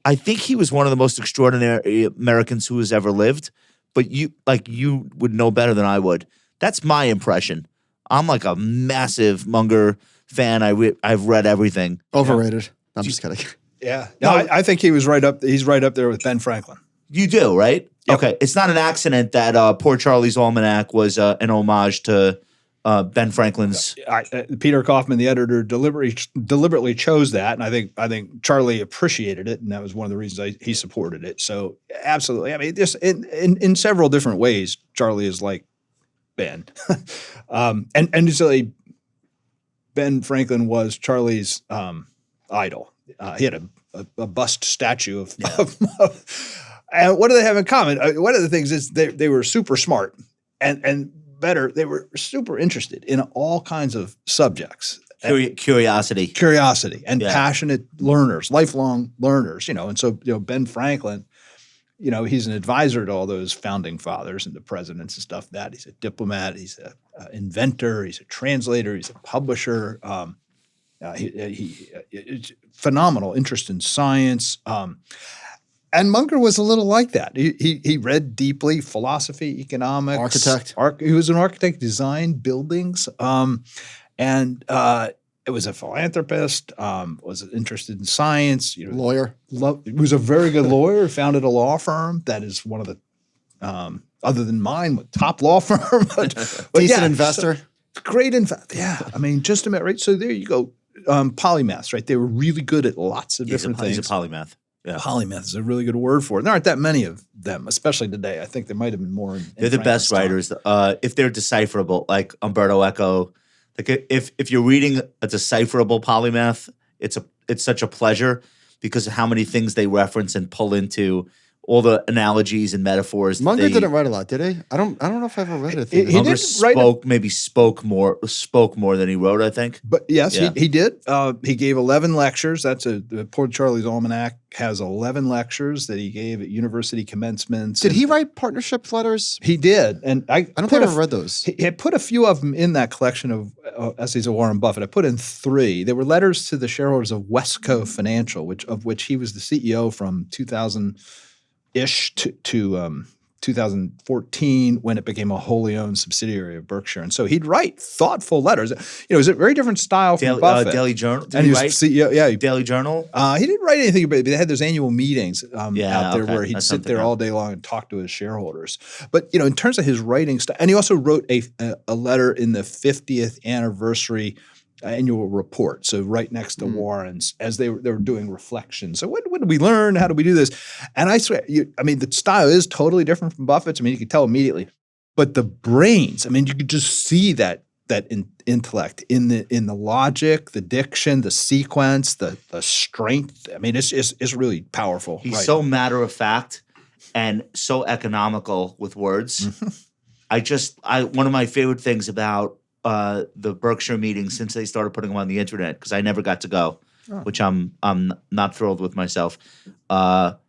I think he was one of the most extraordinary Americans who has ever lived, but you would know better than I would. That's my impression. I'm like a massive Munger fan. I've read everything. Overrated. Yeah. I'm just kidding. Yeah. No, I think he was right up. He's right up there with Ben Franklin. You do, right? Yep. Okay. It's not an accident that Poor Charlie's Almanac was an homage to Ben Franklin's. Peter Kaufman, the editor, deliberately chose that, and I think Charlie appreciated it, and that was one of the reasons he supported it. So absolutely. I mean, just in several different ways, Charlie is like Ben, and so Ben Franklin was Charlie's idol. He had a bust statue of and what do they have in common? One of the things is they were super smart and better. They were super interested in all kinds of subjects. Curiosity and passionate learners, lifelong learners, and so, Ben Franklin, he's an advisor to all those founding fathers and the presidents and stuff. That he's a diplomat, he's an inventor, he's a translator, he's a publisher. He phenomenal interest in science. And Munger was a little like that. He read deeply, philosophy, economics. Architect. He was an architect, designed buildings. And it was a philanthropist, was interested in science. Lawyer. He was a very good lawyer, founded a law firm that is one of the other than mine, with top law firm. but Decent investor. Great yeah. I mean, just a minute, right? So there you go. Polymaths, right? They were really good at lots of different things. He's a polymath. Yeah. Polymath is a really good word for it. There aren't that many of them, especially today. I think there might have been more. They're the best writers. If they're decipherable, like Umberto Eco, like if you're reading a decipherable polymath, it's such a pleasure because of how many things they reference and pull into, all the analogies and metaphors. Munger didn't write a lot, did he? I don't know if I ever read it. Munger spoke more than he wrote, I think. But yes, he did. He gave 11 lectures. The Poor Charlie's Almanac has 11 lectures that he gave at university commencements. Did he write partnership letters? He did, and I don't think I've read those. He had put a few of them in that collection of essays of Warren Buffett. I put in 3. They were letters to the shareholders of Westco Financial, of which he was the CEO from 2000-ish to 2014 when it became a wholly owned subsidiary of Berkshire. And so he'd write thoughtful letters. It was a very different style from Buffett. Daily Journal. Did he write? CEO, yeah. Daily Journal? He didn't write anything, but they had those annual meetings out there where he'd That's sit there all day long and talk to his shareholders. But, in terms of his writing style, and he also wrote a letter in the 50th anniversary annual report, so right next to Warren's, as they were doing reflections. So what did we learn? How did we do this? And I swear, the style is totally different from Buffett's. You could tell immediately. But the brains, you could just see that intellect in the logic, the diction, the sequence, the strength. It's really powerful. He's so matter of fact and so economical with words. One of my favorite things about the Berkshire meetings since they started putting them on the internet, because I never got to go, which I'm not thrilled with myself. But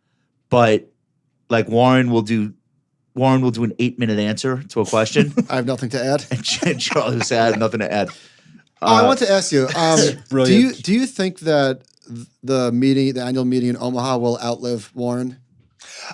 like Warren will do an 8-minute answer to a question. I have nothing to add. And Charlie will say, I have nothing to add. I want to ask you, Brilliant. do you think that the annual meeting in Omaha will outlive Warren?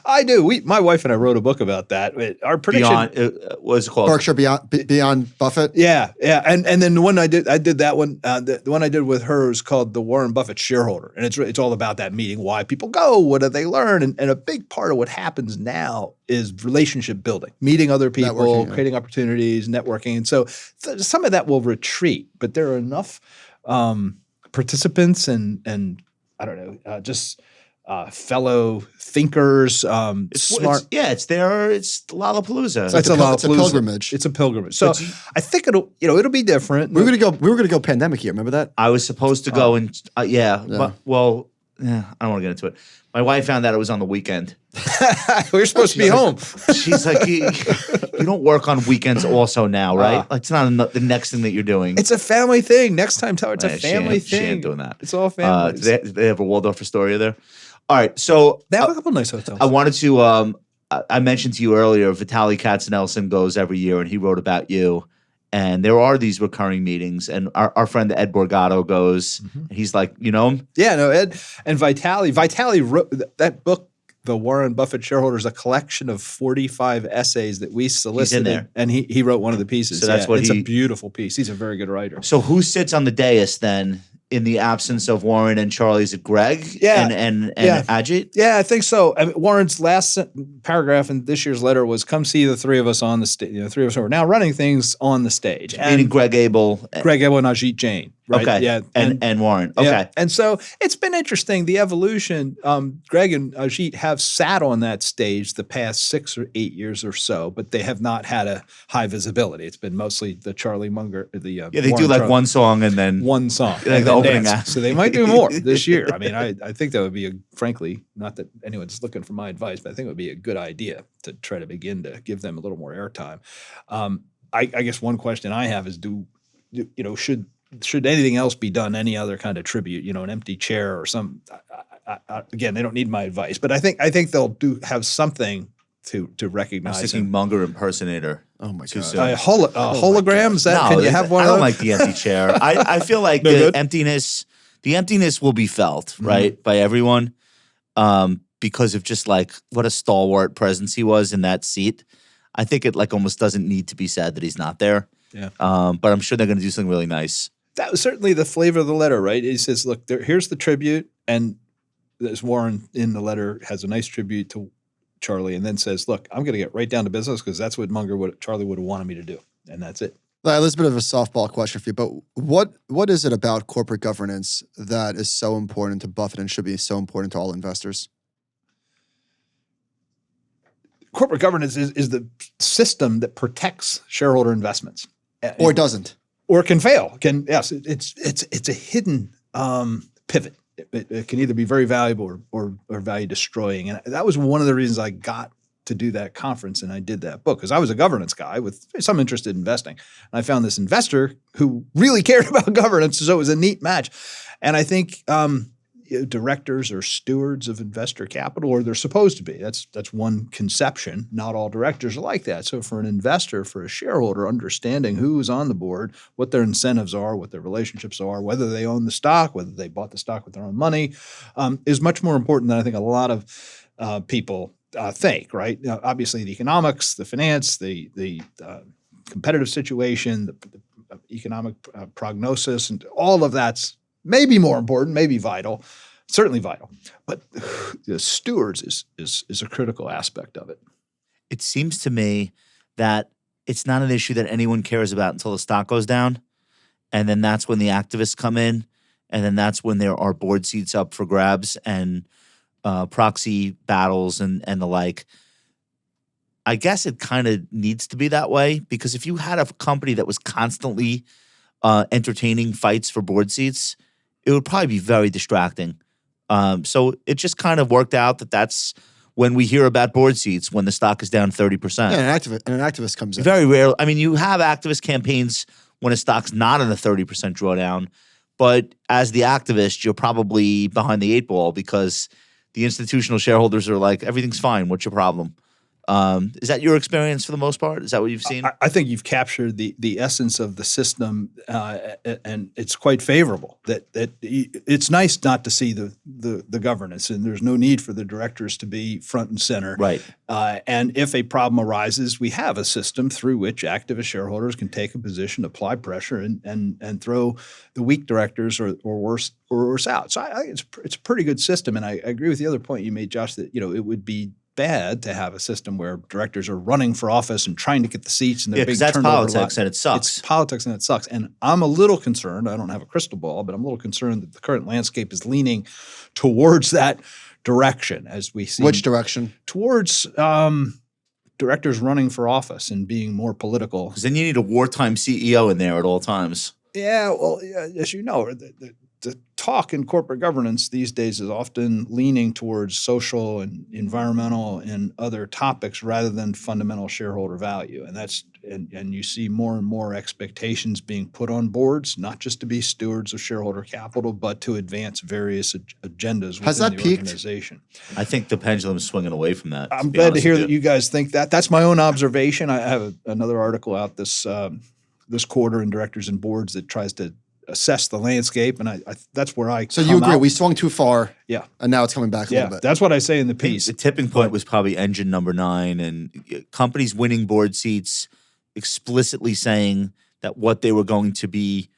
I do. My wife and I wrote a book about that. Our prediction. What's it called? Berkshire Beyond Buffett? Yeah. And then the one I did that one. The one I did with her is called The Warren Buffett Shareholder. And it's all about that meeting, why people go, what do they learn? And a big part of what happens now is relationship building, meeting other people, creating opportunities, networking. And so some of that will retreat, but there are enough participants and I don't know, just fellow thinkers, smart. It's there. It's Lollapalooza. It's a pilgrimage. It's a pilgrimage. So I think it'll be different. We were gonna go pandemic year. Remember that? I was supposed to go and I don't want to get into it. My wife found out it was on the weekend. We're supposed to be home. She's like, you don't work on weekends also now, right? Like it's not the next thing that you're doing. It's a family thing. Next time, tell her it's a family thing. She ain't doing that. It's all family. Do they have a Waldorf Astoria there? All right, so they have a couple nice hotels. I wanted to. I mentioned to you earlier, Vitaly Katznelson goes every year, and he wrote about you. And there are these recurring meetings, and our friend Ed Borgato goes, and he's like, you know him? Yeah, no, Ed and Vitaly. Vitaly wrote that book, The Warren Buffett Shareholders, a collection of 45 essays that we solicited. He's in there. And he wrote one of the pieces. So that's it's a beautiful piece. He's a very good writer. So who sits on the dais then? In the absence of Warren and Charlie, is it Greg and Ajit? Yeah, I think so. Warren's last paragraph in this year's letter was, "Come see the three of us on the stage. Three of us who are now running things on the stage." Meaning Greg Abel and Ajit Jain. Right? Okay. Yeah. And Warren. Okay. Yeah. And so it's been interesting, the evolution. Greg and Ajit have sat on that stage the past 6 or 8 years or so, but they have not had a high visibility. It's been mostly the Charlie Munger, they Warren do like one song and then one song. Like the opening act. So they might do more this year. I think that would be frankly, not that anyone's looking for my advice, but I think it would be a good idea to try to begin to give them a little more airtime. I guess one question I have is, should anything else be done? Any other kind of tribute? An empty chair or some. Again, they don't need my advice, but I think they'll have something to recognize. I was thinking Munger impersonator. Oh my god! Hologram? Is that? Can you have one? I don't like the empty chair. I feel like the emptiness will be felt right by everyone, because of just like what a stalwart presence he was in that seat. I think it like almost doesn't need to be said that he's not there. Yeah. But I'm sure they're going to do something really nice. That was certainly the flavor of the letter, right? He says, look, here's the tribute. And as Warren in the letter has a nice tribute to Charlie, and then says, look, I'm going to get right down to business because that's what Charlie would have wanted me to do. And that's it. There's a bit of a softball question for you, but what is it about corporate governance that is so important to Buffett and should be so important to all investors? Corporate governance is the system that protects shareholder investments. Or doesn't. Or can fail. It's a hidden pivot. It can either be very valuable or value destroying. And that was one of the reasons I got to do that conference and I did that book, because I was a governance guy with some interest in investing. And I found this investor who really cared about governance, so it was a neat match. And I think directors are stewards of investor capital, or they're supposed to be. That's one conception. Not all directors are like that. So for an investor, for a shareholder, understanding who's on the board, what their incentives are, what their relationships are, whether they own the stock, whether they bought the stock with their own money, is much more important than I think a lot of people think, right? Obviously, the economics, the finance, the competitive situation, the economic prognosis, and all of that's maybe more important, maybe vital, certainly vital. But the stewards is a critical aspect of it. It seems to me that it's not an issue that anyone cares about until the stock goes down. And then that's when the activists come in. And then that's when there are board seats up for grabs and proxy battles and the like. I guess it kind of needs to be that way, because if you had a company that was constantly entertaining fights for board seats, it would probably be very distracting. So it just kind of worked out that that's when we hear about board seats, when the stock is down 30%. Yeah, an activist comes in. Very rare. I mean, you have activist campaigns when a stock's not in the 30% drawdown, but as the activist, you're probably behind the eight ball because the institutional shareholders are like, everything's fine. What's your problem? Is that your experience for the most part? Is that what you've seen? I think you've captured the essence of the system, and it's quite favorable. That it's nice not to see the governance, and there's no need for the directors to be front and center. Right. And if a problem arises, we have a system through which activist shareholders can take a position, apply pressure, and throw the weak directors or worse out. So I think it's a pretty good system, and I agree with the other point you made, Josh, that it would be bad to have a system where directors are running for office and trying to get the seats and they're being turned over. That's politics and it sucks. It's politics and it sucks. And I'm a little concerned, I don't have a crystal ball, but I'm a little concerned that the current landscape is leaning towards that direction as we see. Which direction? Towards directors running for office and being more political. Because then you need a wartime CEO in there at all times. Yeah, well, as you know, the talk in corporate governance these days is often leaning towards social and environmental and other topics rather than fundamental shareholder value. And you see more and more expectations being put on boards, not just to be stewards of shareholder capital, but to advance various agendas within the organization. I think the pendulum is swinging away from that. I'm glad to hear that you guys think that. That's my own observation. I have another article out this quarter in Directors and Boards that tries to assess the landscape, and I that's where I. So you agree? We swung too far, yeah, and now it's coming back a little bit. That's what I say in the piece. The tipping point was probably engine number 9, and companies winning board seats explicitly saying that what they were going to be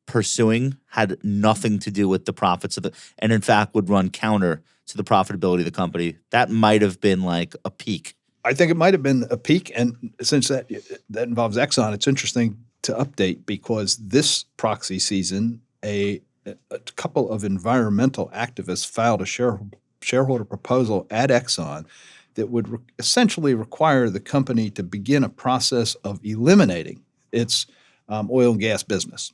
pursuing had nothing to do with the profits and in fact would run counter to the profitability of the company. That might have been like a peak. I think it might have been a peak, and since that involves Exxon, it's interesting to update because this proxy season, a couple of environmental activists filed a shareholder proposal at Exxon that would essentially require the company to begin a process of eliminating its oil and gas business.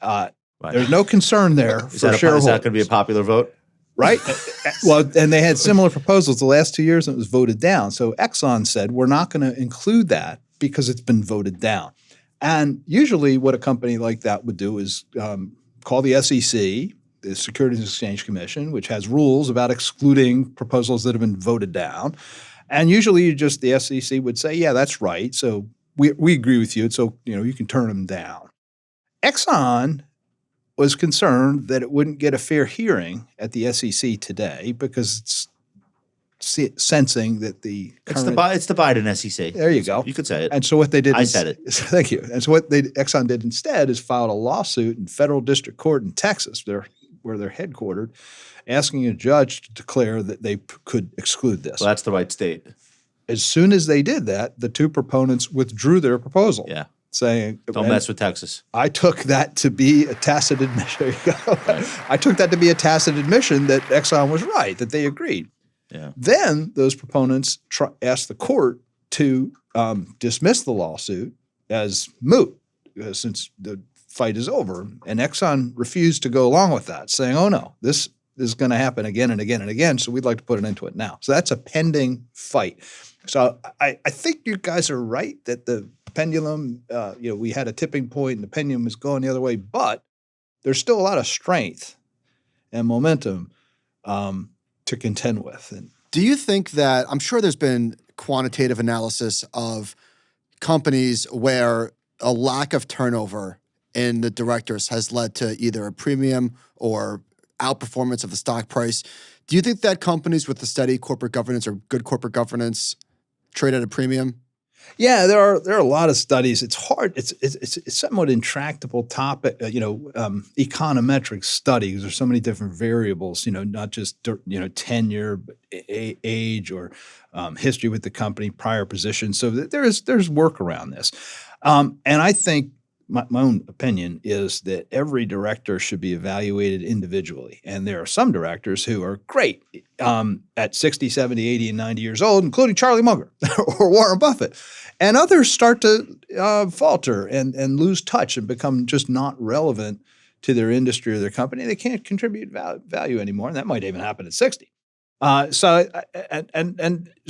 Right. There's no concern there for shareholders. Is that going to be a popular vote? Right? Well, and they had similar proposals the last 2 years and it was voted down. So Exxon said, we're not going to include that because it's been voted down. And usually what a company like that would do is call the SEC, the Securities and Exchange Commission, which has rules about excluding proposals that have been voted down. And usually the SEC would say, yeah, that's right. So we agree with you. So, you can turn them down. Exxon was concerned that it wouldn't get a fair hearing at the SEC today because it's sensing that the current— It's the Biden SEC. There you go. You could say it. And so what they did— I said it. Thank you. And so what Exxon did instead is filed a lawsuit in federal district court in Texas. They're where they're headquartered, asking a judge to declare that they could exclude this. Well, that's the right state. As soon as they did that, the two proponents withdrew their proposal. Yeah. Saying, Don't mess with Texas. I took that to be a tacit admission. There you go. I took that to be a tacit admission that Exxon was right, that they agreed. Yeah. Then those proponents asked the court to dismiss the lawsuit as moot since the fight is over. And Exxon refused to go along with that, saying, oh, no, this is going to happen again and again and again, so we'd like to put an end to it now. So that's a pending fight. So I think you guys are right that the pendulum, we had a tipping point and the pendulum is going the other way, but there's still a lot of strength and momentum to contend with. And do you think that, I'm sure there's been quantitative analysis of companies where a lack of turnover in the directors has led to either a premium or outperformance of the stock price. Do you think that companies with the steady corporate governance or good corporate governance trade at a premium? Yeah, there are a lot of studies. It's hard. It's somewhat intractable topic. Econometric studies. There's so many different variables. Not just tenure, but age or history with the company, prior position. So there's work around this, and I think my own opinion is that every director should be evaluated individually. And there are some directors who are great at 60, 70, 80, and 90 years old, including Charlie Munger or Warren Buffett. And others start to falter and lose touch and become just not relevant to their industry or their company. They can't contribute value anymore. And that might even happen at 60. So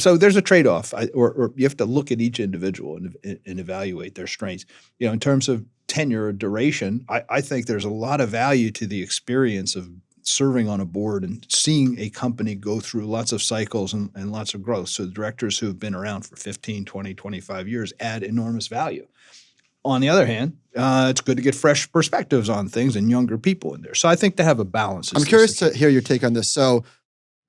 there's a trade-off, or you have to look at each individual and evaluate their strengths. In terms of tenure or duration, I think there's a lot of value to the experience of serving on a board and seeing a company go through lots of cycles and lots of growth. So the directors who have been around for 15, 20, 25 years add enormous value. On the other hand, it's good to get fresh perspectives on things and younger people in there. So I think to have a balance. I'm curious to hear your take on this. So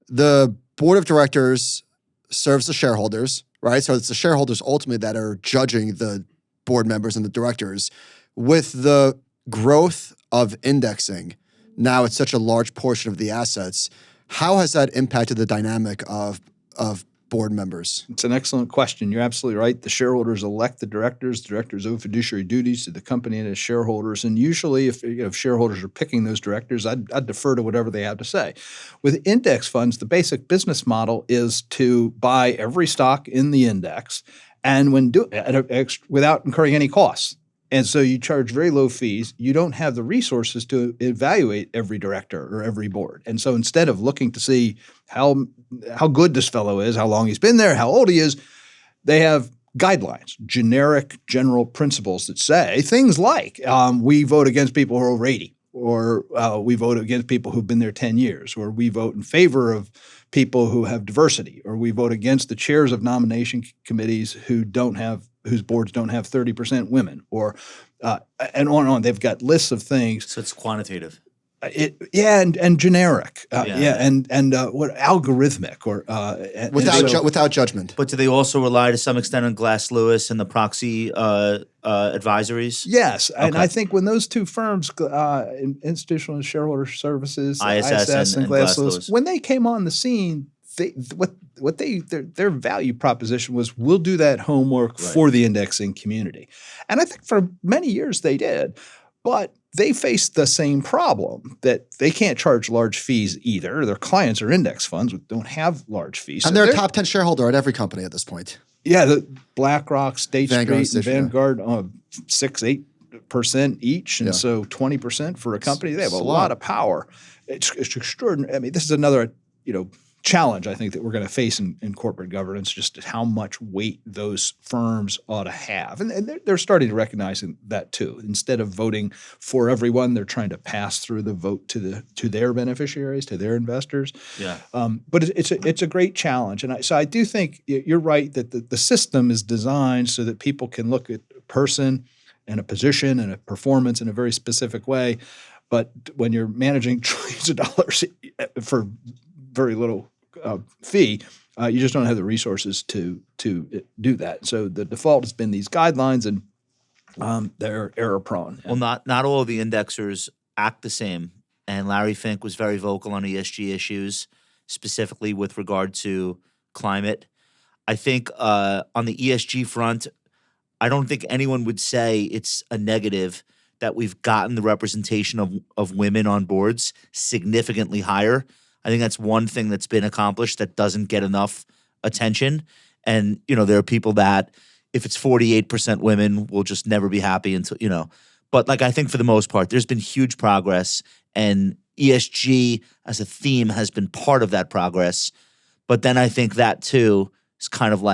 the board of directors serves the shareholders, right? So it's the shareholders ultimately that are judging the board members and the directors. With the growth of indexing, now it's such a large portion of the assets. How has that impacted the dynamic of board members? It's an excellent question. You're absolutely right. The shareholders elect the directors. Directors owe fiduciary duties to the company and its shareholders. And usually, if shareholders are picking those directors, I'd defer to whatever they have to say. With index funds, the basic business model is to buy every stock in the index, and without incurring any costs. And so you charge very low fees. You don't have the resources to evaluate every director or every board. And so instead of looking to see how good this fellow is, how long he's been there, how old he is, they have guidelines, generic general principles that say things like we vote against people who are over 80, or we vote against people who've been there 10 years, or we vote in favor of people who have diversity, or we vote against the chairs of nomination committees whose boards don't have 30% women, or and on and on. They've got lists of things. So it's quantitative. And generic, and what algorithmic or without judgment. But do they also rely to some extent on Glass Lewis and the proxy advisories? Yes, and I think when those two firms, Institutional Shareholder Services, ISS and Glass Lewis, when they came on the scene, their value proposition was, we'll do that homework for the indexing community, and I think for many years they did, but they face the same problem that they can't charge large fees either. Their clients are index funds which don't have large fees. And they're a top 10 shareholder at every company at this point. Yeah, the BlackRock, State Vanguard, Street, and Vanguard, 6-8% each, and so 20% for a company. They have a lot of power. It's extraordinary. I mean, this is another challenge I think that we're going to face in corporate governance, just how much weight those firms ought to have. And they're starting to recognize that too. Instead of voting for everyone, they're trying to pass through the vote to their beneficiaries, to their investors. Yeah. But it's a great challenge. And so I do think you're right that the system is designed so that people can look at a person and a position and a performance in a very specific way. But when you're managing trillions of dollars for very little fee, you just don't have the resources to do that. So the default has been these guidelines, and they're error prone. Well, not all of the indexers act the same and Larry Fink was very vocal on ESG issues, specifically with regard to climate. I think on the ESG front, I don't think anyone would say it's a negative that we've gotten the representation of women on boards significantly higher. I think that's one thing that's been accomplished that doesn't get enough attention. And, there are people that if it's 48% women, will just never be happy until, But I think for the most part, there's been huge progress, and ESG as a theme has been part of that progress. But then I think that too is kind of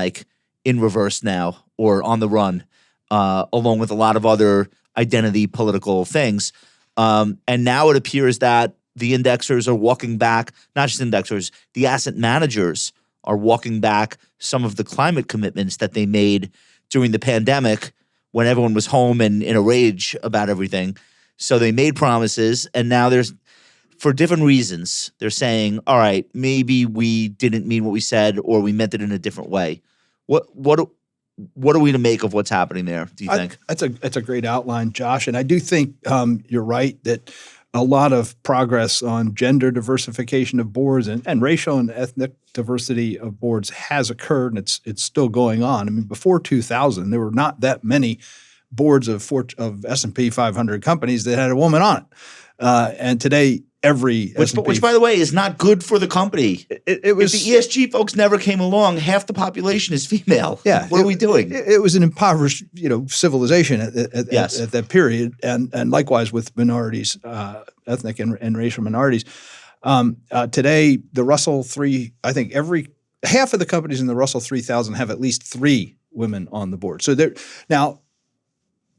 in reverse now, or on the run, along with a lot of other identity political things. And now it appears that the indexers are walking back, not just indexers, the asset managers are walking back some of the climate commitments that they made during the pandemic when everyone was home and in a rage about everything. So they made promises, and now for different reasons, they're saying, all right, maybe we didn't mean what we said, or we meant it in a different way. What are we to make of what's happening there, do you think? That's a great outline, Josh. And I do think you're right that a lot of progress on gender diversification of boards and racial and ethnic diversity of boards has occurred, and it's still going on. I mean, before 2000, there were not that many boards of S&P 500 companies that had a woman on it. And today, every which, by the way, is not good for the company. It was, if the ESG folks never came along, half the population is female. Yeah, what are we doing? It was an impoverished, civilization at that period, and likewise with minorities, ethnic and racial minorities. Today, the Russell 3, I think half of the companies in the Russell 3000 have at least 3 women on the board. So now,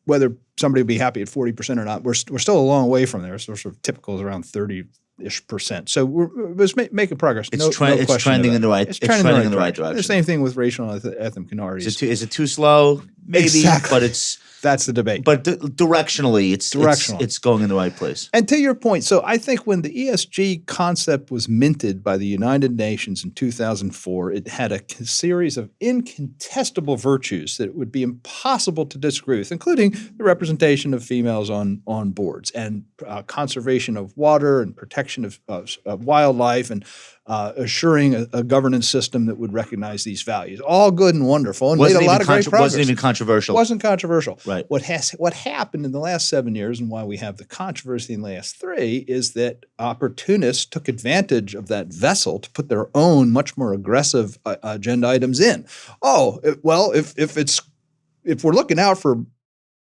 whether somebody will be happy at 40% or not, we're still a long way from there. So sort of typical is around 30-ish%. So we're making progress. It's trending in the right direction. The same thing with racial and ethnic minorities. Is it too slow? Maybe, exactly. But that's the debate. But directionally, it's going in the right place. And to your point, so I think when the ESG concept was minted by the United Nations in 2004, it had a series of incontestable virtues that it would be impossible to disagree with, including the representation of females on boards and conservation of water and protection of wildlife and assuring a governance system that would recognize these values. All good and wonderful, and made a lot of great progress. Wasn't even controversial. Wasn't controversial. Right. What happened in the last 7 years, and why we have the controversy in the last 3, is that opportunists took advantage of that vessel to put their own much more aggressive agenda items in. Oh, well, if we're looking out for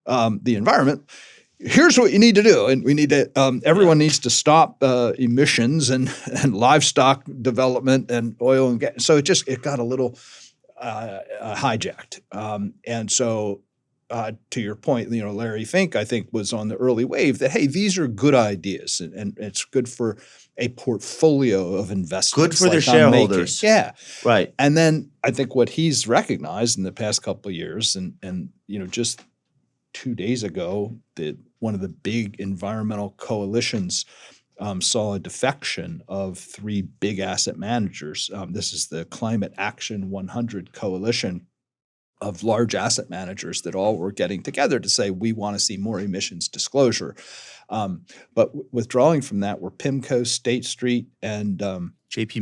the environment, here's what you need to do, and we need to. Everyone needs to stop emissions and livestock development and oil and gas. So it got a little hijacked, and so to your point, Larry Fink, I think, was on the early wave that hey, these are good ideas, and it's good for a portfolio of investments. Good for their shareholders. Yeah, right. And then I think what he's recognized in the past couple of years, and just 2 days ago, one of the big environmental coalitions saw a defection of 3 big asset managers. This is the Climate Action 100 coalition of large asset managers that all were getting together to say we want to see more emissions disclosure. But withdrawing from that were PIMCO, State Street, and J.P.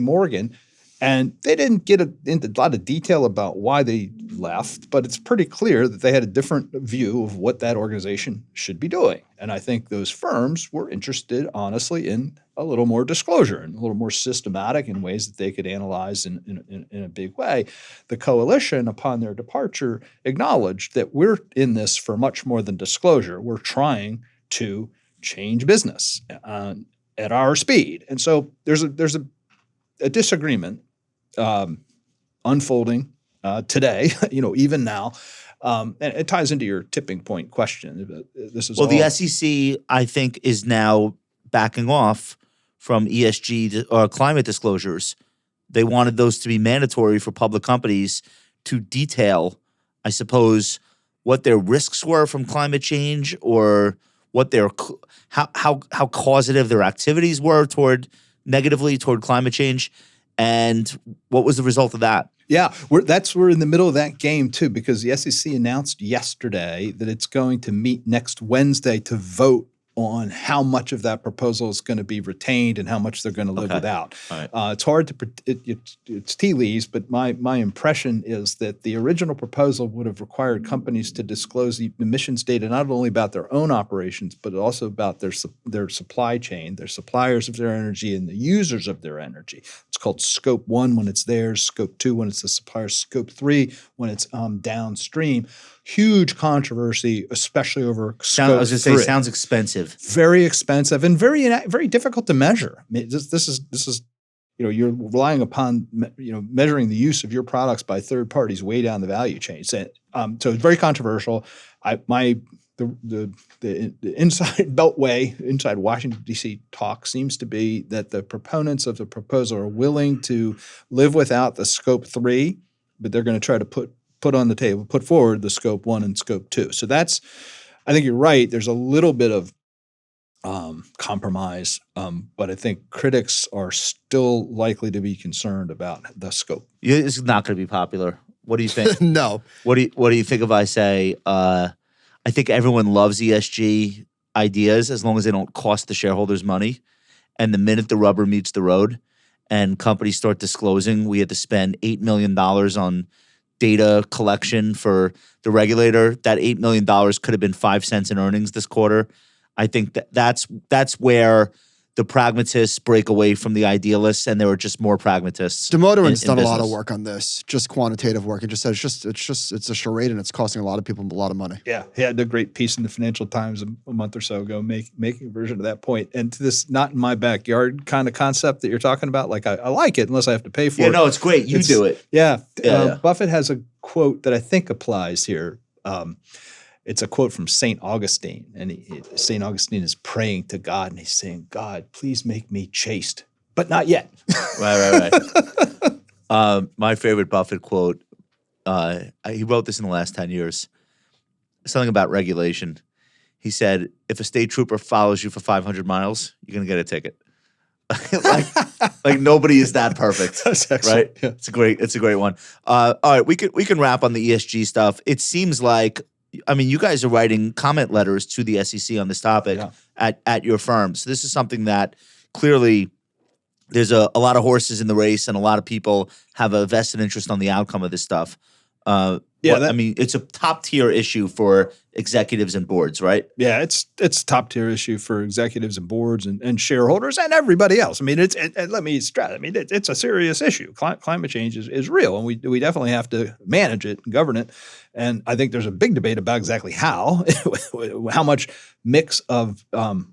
Morgan. And they didn't get into a lot of detail about why they left, but it's pretty clear that they had a different view of what that organization should be doing. And I think those firms were interested, honestly, in a little more disclosure and a little more systematic in ways that they could analyze in a big way. The coalition, upon their departure, acknowledged that we're in this for much more than disclosure. We're trying to change business at our speed. And so there's a disagreement unfolding today, even now. And it ties into your tipping point question. The SEC, I think, is now backing off from ESG or climate disclosures. They wanted those to be mandatory for public companies to detail, I suppose, what their risks were from climate change, or what how causative their activities were negatively toward climate change, and what was the result of that? Yeah, we're in the middle of that game too, because the SEC announced yesterday that it's going to meet next Wednesday to vote on how much of that proposal is going to be retained and how much they're going to live without. All right. It's hard to it's tea leaves, but my impression is that the original proposal would have required companies to disclose the emissions data not only about their own operations, but also about their supply chain, their suppliers of their energy, and the users of their energy. It's called Scope 1 when it's theirs, Scope 2 when it's the supplier's, Scope 3 when it's downstream. Huge controversy, especially over Scope 3. I was going to say, sounds expensive. Very expensive and very difficult to measure. I mean, this is you're relying upon measuring the use of your products by third parties way down the value chain. So it's very controversial. The inside Beltway, inside Washington D.C. talk seems to be that the proponents of the proposal are willing to live without the Scope 3, but they're going to try to put forward the Scope 1 and Scope 2. So I think you're right. There's a little bit of compromise, but I think critics are still likely to be concerned about the scope. It's not going to be popular. What do you think? No. What do you think if I say I think everyone loves ESG ideas as long as they don't cost the shareholders money. And the minute the rubber meets the road and companies start disclosing we had to spend $8 million on data collection for the regulator, that $8 million could have been 5 cents in earnings this quarter. I think that's where the pragmatists break away from the idealists, and there are just more pragmatists. Demotorin's done business. a lot of work on this, just quantitative work. It just says it's a charade, and it's costing a lot of people a lot of money. Yeah, he had a great piece in the Financial Times a month or so ago, making a version of that point. And to this not in my backyard kind of concept that you're talking about, like I like it unless I have to pay for it. Yeah, no, it's great. You do it. Yeah. Yeah. Buffett has a quote that I think applies here. It's a quote from St. Augustine, and St. Augustine is praying to God, and he's saying, God, please make me chaste, but not yet. Right. My favorite Buffett quote, he wrote this in the last 10 years, something about regulation. He said, if a state trooper follows you for 500 miles, you're going to get a ticket. like nobody is that perfect. That's excellent. Right? Yeah. It's a great one. All right, we can wrap on the ESG stuff. It seems like, I mean, you guys are writing comment letters to the SEC on this topic at your firm. So this is something that clearly there's a lot of horses in the race, and a lot of people have a vested interest on the outcome of this stuff. I mean, it's a top tier issue for executives and boards, right? Yeah, it's a top tier issue for executives and boards and shareholders and everybody else. I mean, it's a serious issue. Climate change is real, and we definitely have to manage it and govern it. And I think there's a big debate about exactly how much mix of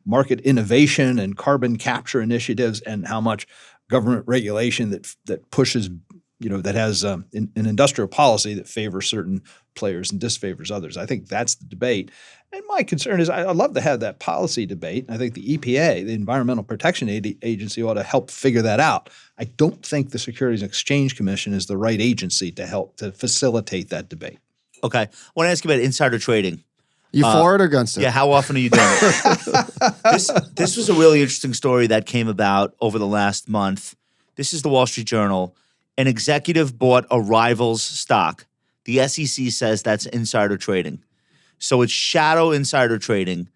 market innovation and carbon capture initiatives, and how much government regulation that pushes. That has an industrial policy that favors certain players and disfavors others. I think that's the debate. And my concern is I'd love to have that policy debate. I think the EPA, the Environmental Protection Agency, ought to help figure that out. I don't think the Securities and Exchange Commission is the right agency to help to facilitate that debate. Okay. I want to ask you about insider trading. You for it or against it? Yeah, how often are you doing it? This was a really interesting story that came about over the last month. This is the Wall Street Journal. An executive bought a rival's stock. The SEC says that's insider trading. So it's shadow insider trading.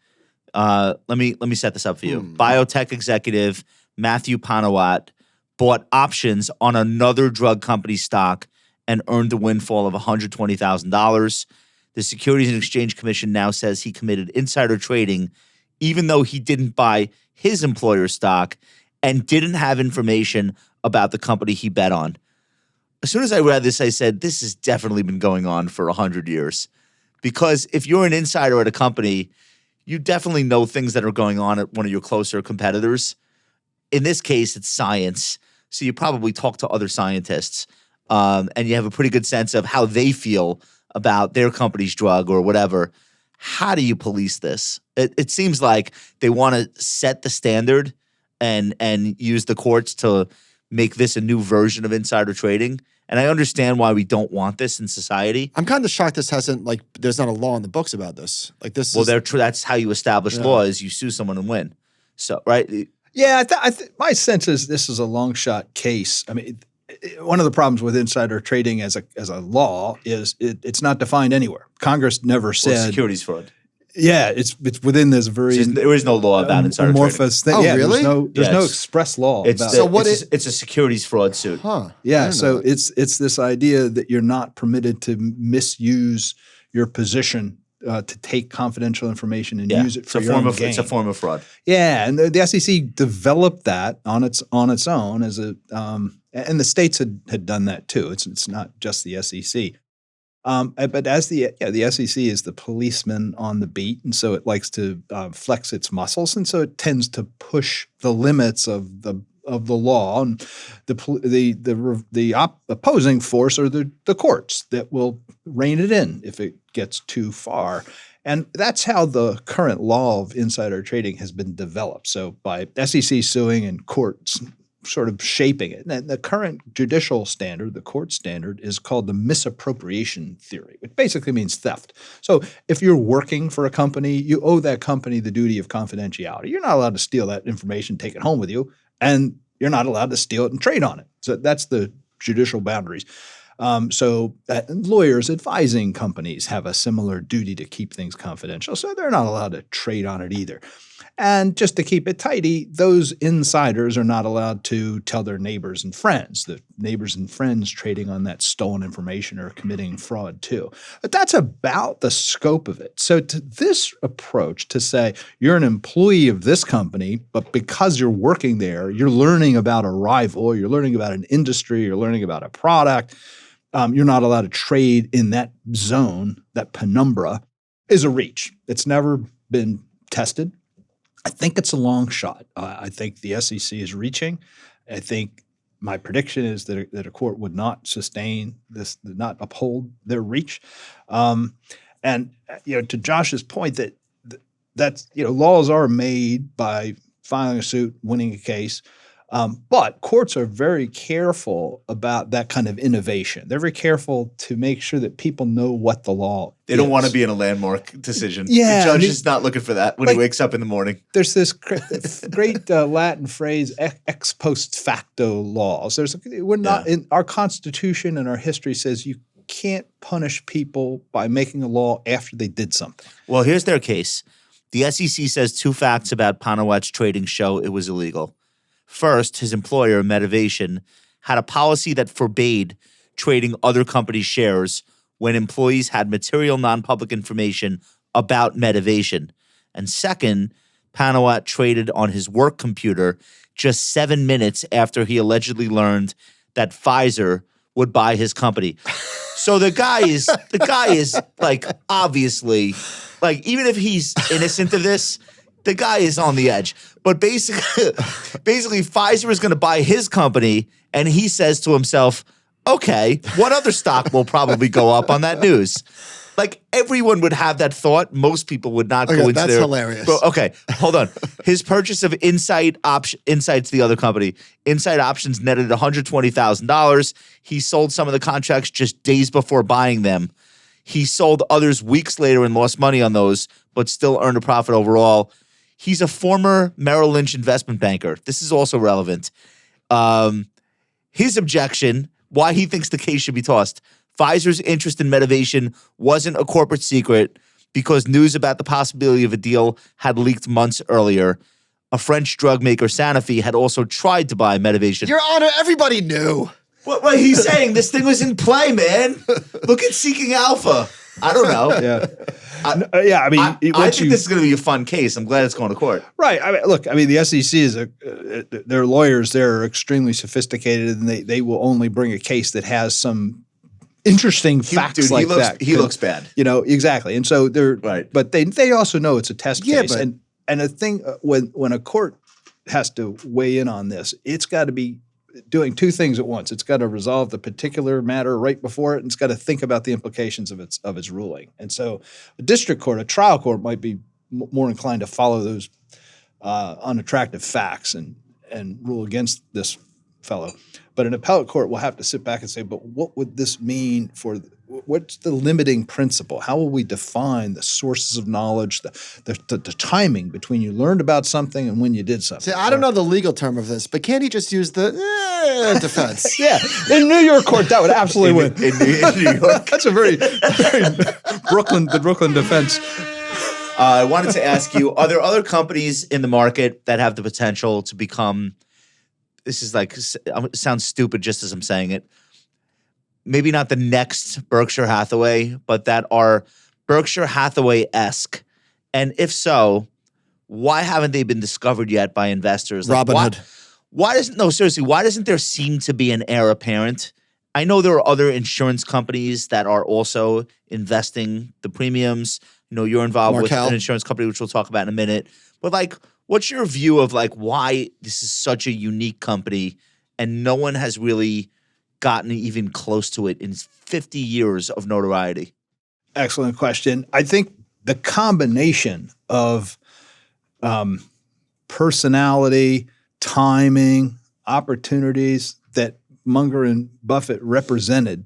Let me set this up for you. Biotech executive Matthew Panawat bought options on another drug company stock and earned a windfall of $120,000. The Securities and Exchange Commission now says he committed insider trading even though he didn't buy his employer's stock and didn't have information about the company he bet on. As soon as I read this, I said, this has definitely been going on for 100 years. Because if you're an insider at a company, you definitely know things that are going on at one of your closer competitors. In this case, it's science. So you probably talk to other scientists, and you have a pretty good sense of how they feel about their company's drug or whatever. How do you police this? It seems like they want to set the standard and use the courts to make this a new version of insider trading. And I understand why we don't want this in society. I'm kind of shocked this hasn't, there's not a law in the books about this. That's how you establish law is you sue someone and win. So, right? Yeah, my sense is this is a long shot case. I mean, one of the problems with insider trading as a law is it's not defined anywhere. Congress never said securities fraud. Yeah, it's within this very There is no law about insider trading. amorphous thing. Oh, yeah, really? There's no Yes. express law It's about the- it. what it's a securities fraud suit. Huh. I Yeah, didn't know so that. it's this idea that you're not permitted to misuse your position to take confidential information and use it it's for a your form own of gain. it's a form of fraud. Yeah, and the SEC developed that on its own as a, and the states had done that too. It's not just the SEC. But as the SEC is the policeman on the beat, and so it likes to flex its muscles, and so it tends to push the limits of the law. And the opposing force are the courts that will rein it in if it gets too far. And that's how the current law of insider trading has been developed. So by SEC suing and courts sort of shaping it. And the current judicial standard, the court standard, is called the misappropriation theory, which basically means theft. So if you're working for a company, you owe that company the duty of confidentiality. You're not allowed to steal that information, take it home with you, and you're not allowed to steal it and trade on it. So that's the judicial boundaries. Lawyers advising companies have a similar duty to keep things confidential, so they're not allowed to trade on it either. And just to keep it tidy, those insiders are not allowed to tell their neighbors and friends. The neighbors and friends trading on that stolen information are committing fraud too. But that's about the scope of it. So to this approach to say you're an employee of this company, but because you're working there, you're learning about a rival, you're learning about an industry, you're learning about a product, you're not allowed to trade in that zone, that penumbra, is a reach. It's never been tested. I think it's a long shot. I think the SEC is reaching. I think my prediction is that a court would not sustain this, not uphold their reach. And to Josh's point that's laws are made by filing a suit, winning a case. But courts are very careful about that kind of innovation. They're very careful to make sure that people know what the law is. They don't want to be in a landmark decision. Yeah, the judge is not looking for that when he wakes up in the morning. There's this great Latin phrase, ex post facto laws. We're not in our Constitution and our history says you can't punish people by making a law after they did something. Well, here's their case. The SEC says 2 facts about Panawat's trading show it was illegal. First, his employer, Medivation, had a policy that forbade trading other companies' shares when employees had material non-public information about Medivation. And second, Panawat traded on his work computer just 7 minutes after he allegedly learned that Pfizer would buy his company. So the guy is like obviously, like even if he's innocent of this, the guy is on the edge. But basically Pfizer is going to buy his company, and he says to himself, okay, what other stock will probably go up on that news? Like everyone would have that thought. Most people would not go into that's their— hilarious. Bro, okay, hold on. His purchase of Insight's the other company. Insight Options netted $120,000. He sold some of the contracts just days before buying them. He sold others weeks later and lost money on those, but still earned a profit overall. He's a former Merrill Lynch investment banker. This is also relevant. His objection, why he thinks the case should be tossed. Pfizer's interest in Medivation wasn't a corporate secret because news about the possibility of a deal had leaked months earlier. A French drug maker, Sanofi, had also tried to buy Medivation. Your Honor, everybody knew. What he's saying, this thing was in play, man. Look at Seeking Alpha. I don't know. I think this is going to be a fun case. I'm glad it's going to court. Right. The SEC is their lawyers. They're extremely sophisticated, and they will only bring a case that has some interesting facts like that. He looks bad. Exactly. And so they're right. But they also know it's a test case. But, and a thing when a court has to weigh in on this, it's got to be doing 2 things at once. It's got to resolve the particular matter right before it, and it's got to think about the implications of its ruling. And so a district court, a trial court might be more inclined to follow those unattractive facts and rule against this fellow. But an appellate court will have to sit back and say, but what would this mean for what's the limiting principle? How will we define the sources of knowledge, the timing between you learned about something and when you did something? See, I don't know the legal term of this, but can't he just use the defense? Yeah. In New York court, that would absolutely win. In New York. That's a very the Brooklyn defense. I wanted to ask you, are there other companies in the market that have the potential to become, this is like, it sounds stupid just as I'm saying it, maybe not the next Berkshire Hathaway, but that are Berkshire Hathaway-esque? And if so, why haven't they been discovered yet by investors? Like, Robinhood. why doesn't there seem to be an heir apparent? I know there are other insurance companies that are also investing the premiums. You know, you're involved with Markel. an insurance company, which we'll talk about in a minute. But like, what's your view of like why this is such a unique company and no one has really gotten even close to it in 50 years of notoriety? Excellent question. I think the combination of personality, timing, opportunities that Munger and Buffett represented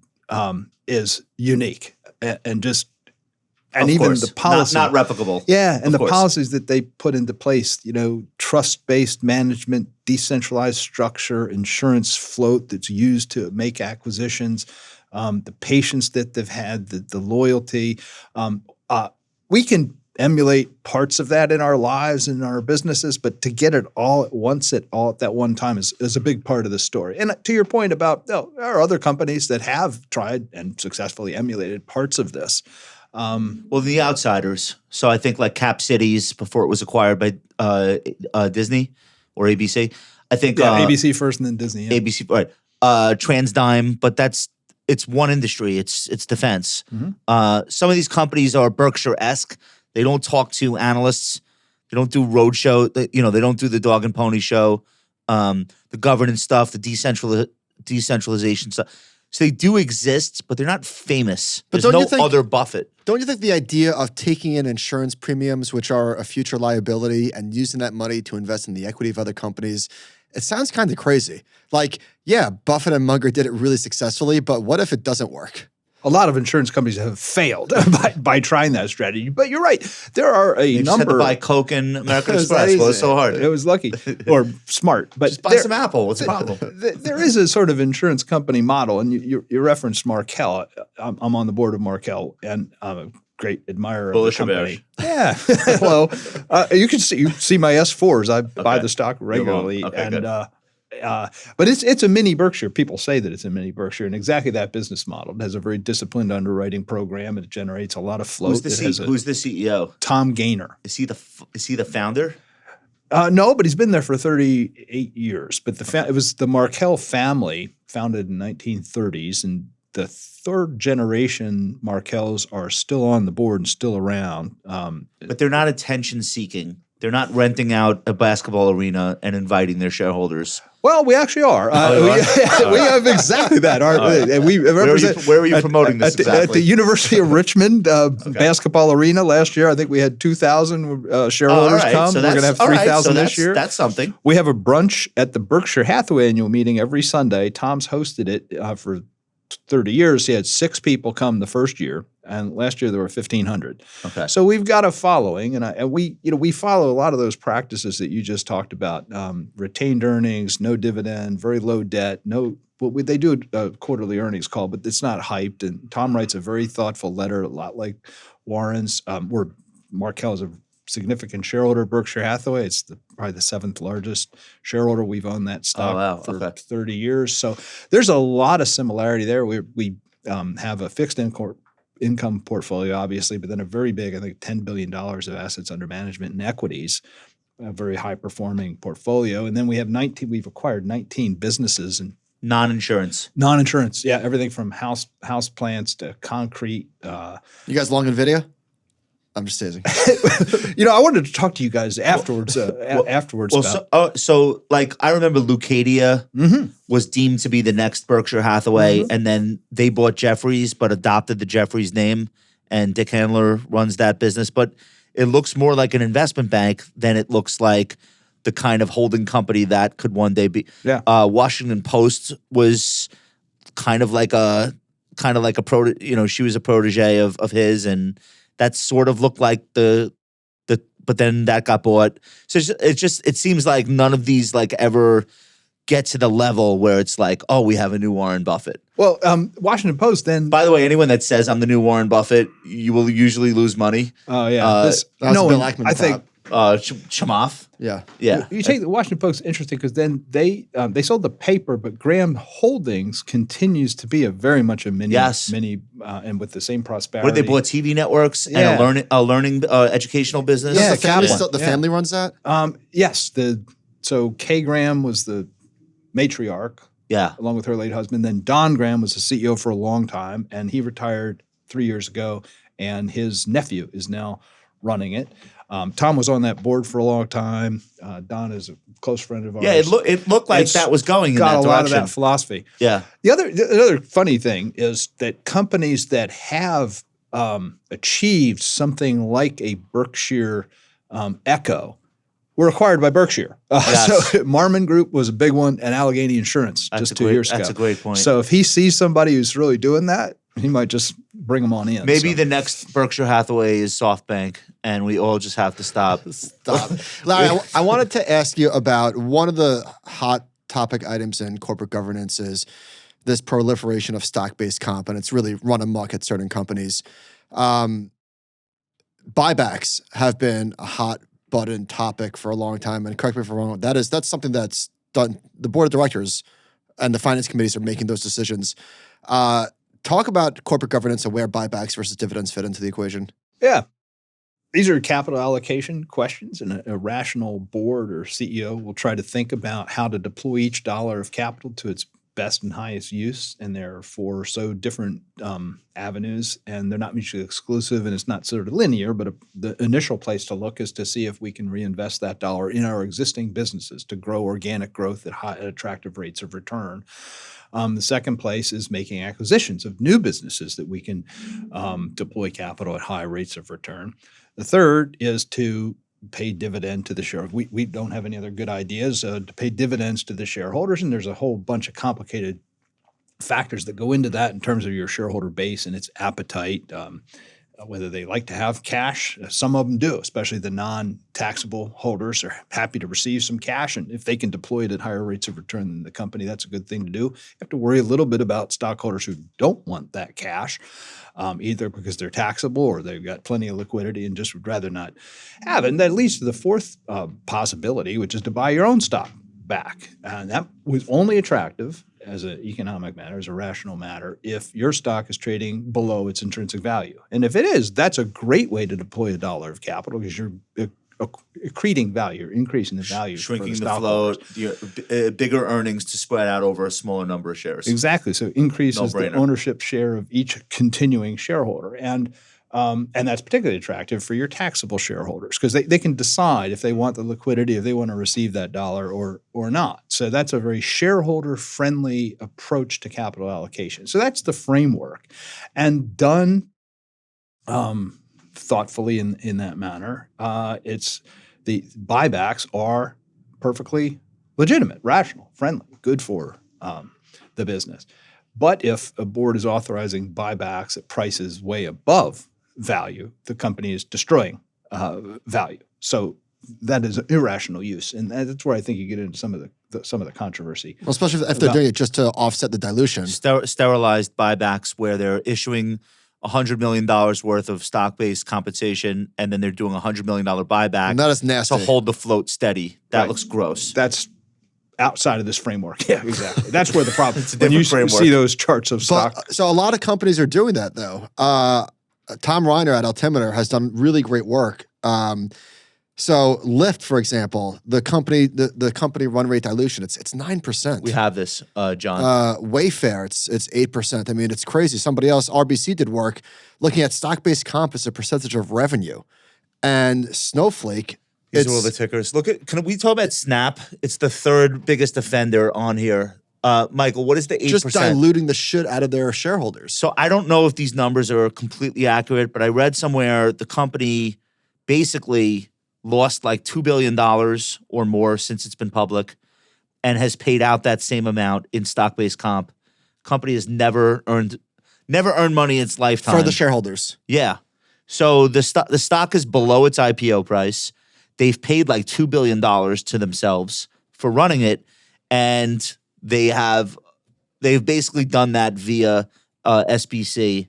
is unique, and just Of even course. the policy, not replicable. yeah, and Of the course. policies that they put into place, trust-based management, decentralized structure, insurance float that's used to make acquisitions, the patience that they've had, the loyalty. We can emulate parts of that in our lives and in our businesses, but to get it all at once at that one time is a big part of the story. And to your point about there are other companies that have tried and successfully emulated parts of this. Well, the outsiders. So I think like Cap Cities before it was acquired by Disney or ABC. I think ABC first and then Disney. Yeah. ABC, right? Transdime, but it's one industry. It's defense. Some of these companies are Berkshire-esque. They don't talk to analysts. They don't do roadshow. They don't do the dog and pony show, the governance stuff, the decentralization stuff. So they do exist, but they're not famous. But There's don't no you think- other Buffett. Don't you think the idea of taking in insurance premiums, which are a future liability, and using that money to invest in the equity of other companies, it sounds kind of crazy. Like, yeah, Buffett and Munger did it really successfully, but what if it doesn't work? A lot of insurance companies have failed by trying that strategy. But you're right. There are a You just had to number. buy Coke and American It was that Express. Well, easy. it's so hard. It was lucky or smart. But Just buy some Apple. What's the problem? There is a sort of insurance company model, and you referenced Markel. I'm on the board of Markel, and I'm a great admirer Bullish of or the company. Yeah. Well, you can see my S4s. I buy the stock regularly, Okay, and good. but it's a mini Berkshire. People say that it's a mini Berkshire, and exactly that business model. It has a very disciplined underwriting program, and it generates a lot of float. Who's the CEO? Tom Gaynor. Is he the founder? No, but he's been there for 38 years. But it was the Markel family, founded in 1930s, and the third generation Markels are still on the board and still around. But they're not attention seeking. They're not renting out a basketball arena and inviting their shareholders. Well, we actually are. you We have exactly that. And we represent. Where are you promoting this at exactly? At the University of Richmond basketball arena last year, I think we had 2,000 shareholders come. So We're going to have 3,000 this year. That's something. We have a brunch at the Berkshire Hathaway annual meeting every Sunday. Tom's hosted it for 30 years. He had 6 people come the first year, and last year there were 1,500. Okay. So we've got a following, and we follow a lot of those practices that you just talked about: retained earnings, no dividend, very low debt, they do a quarterly earnings call, but it's not hyped. And Tom writes a very thoughtful letter, a lot like Warren's. Markel is a significant shareholder of Berkshire Hathaway. It's probably the 7th largest shareholder. We've owned that stock for 30 years. So there's a lot of similarity there. We have a fixed income portfolio, obviously, but then a very big, I think, $10 billion of assets under management in equities, a very high-performing portfolio. And then we've acquired 19 businesses and Non-insurance. non-insurance. Yeah, everything from house plants to concrete. You guys long in video? I'm just teasing. I wanted to talk to you guys afterwards. So like I remember Lucadia was deemed to be the next Berkshire Hathaway, and then they bought Jefferies, but adopted the Jefferies name, and Dick Handler runs that business. But it looks more like an investment bank than it looks like the kind of holding company that could one day be. Yeah. Washington Post was kind of like a she was a protege of his, and that sort of looked like but then that got bought. So it seems like none of these like ever get to the level where it's like, oh, we have a new Warren Buffett. Well, Washington Post then. By the way, anyone that says I'm the new Warren Buffett, you will usually lose money. Oh yeah, That was no Bill one. Ackman I at the think Chamath. Yeah. Yeah. you take the Washington Post interesting because then they sold the paper, but Graham Holdings continues to be very much a mini, and with the same prosperity. Where they bought TV networks and a learning educational business. Yeah, Kaplan. the family runs that? Yes. So Kay Graham was the matriarch. Yeah. Along with her late husband. Then Don Graham was the CEO for a long time, and he retired 3 years ago, and his nephew is now running it. Tom was on that board for a long time. Don is a close friend of ours. Yeah, it looked like that was going in that direction. Got a lot of that philosophy. Yeah. The other funny thing is that companies that have achieved something like a Berkshire Echo were acquired by Berkshire. So Marmon Group was a big one, and Allegheny Insurance just 2 years ago. That's a great point. So if he sees somebody who's really doing that, he might just bring them on in. Maybe the next Berkshire Hathaway is SoftBank, and we all just have to stop. Larry, I wanted to ask you about one of the hot topic items in corporate governance is this proliferation of stock-based comp, and it's really run amok at certain companies. Buybacks have been a hot button topic for a long time, and correct me if I'm wrong, that's something that's done. The board of directors and the finance committees are making those decisions. Talk about corporate governance and where buybacks versus dividends fit into the equation. Yeah. These are capital allocation questions, and a rational board or CEO will try to think about how to deploy each dollar of capital to its best and highest use. And there are four so different avenues, and they're not mutually exclusive, and it's not sort of linear, but the initial place to look is to see if we can reinvest that dollar in our existing businesses to grow organic growth at attractive rates of return. The second place is making acquisitions of new businesses that we can deploy capital at high rates of return. The third is to pay dividend to the shareholders. We don't have any other good ideas to pay dividends to the shareholders, and there's a whole bunch of complicated factors that go into that in terms of your shareholder base and its appetite, whether they like to have cash. Some of them do, especially the non-taxable holders are happy to receive some cash, and if they can deploy it at higher rates of return than the company, that's a good thing to do. You have to worry a little bit about stockholders who don't want that cash, either because they're taxable or they've got plenty of liquidity and just would rather not have it. And that leads to the fourth possibility, which is to buy your own stock back. And that was only attractive as an economic matter, as a rational matter, if your stock is trading below its intrinsic value. And if it is, that's a great way to deploy a dollar of capital because you're accreting value, you're increasing the value. Shrinking the float, bigger earnings to spread out over a smaller number of shares. Exactly. So increases the ownership share of each continuing shareholder. And that's particularly attractive for your taxable shareholders because they can decide if they want the liquidity, if they want to receive that dollar or not. So that's a very shareholder-friendly approach to capital allocation. So that's the framework. And done thoughtfully in that manner, it's the buybacks are perfectly legitimate, rational, friendly, good for the business. But if a board is authorizing buybacks at prices way above value, the company is destroying value. So that is an irrational use, and that's where I think you get into some of the controversy. Well, especially if they're doing it just to offset the dilution. Sterilized buybacks where they're issuing $100 million worth of stock-based compensation, and then they're doing a $100 million buyback. And that is nasty. To hold the float steady. That Right. looks gross. That's outside of this framework. Yeah, exactly. That's where the problem. It's a when you different framework. see those charts of stock. So a lot of companies are doing that, though. Tom Reiner at Altimeter has done really great work. So Lyft, for example, the company run rate dilution, it's 9%. We have this, John. Wayfair, it's 8%. I mean, it's crazy. Somebody else, RBC, did work looking at stock-based comp as a percentage of revenue. And Snowflake, These are all the tickers. Can we talk about Snap? It's the third biggest offender on here. Michael, what is the 8%? Just diluting the shit out of their shareholders. So I don't know if these numbers are completely accurate, but I read somewhere the company basically lost like $2 billion or more since it's been public and has paid out that same amount in stock-based comp. Company has never earned money in its lifetime. For the shareholders. Yeah. So the stock is below its IPO price. They've paid like $2 billion to themselves for running it. and they've basically done that via SBC.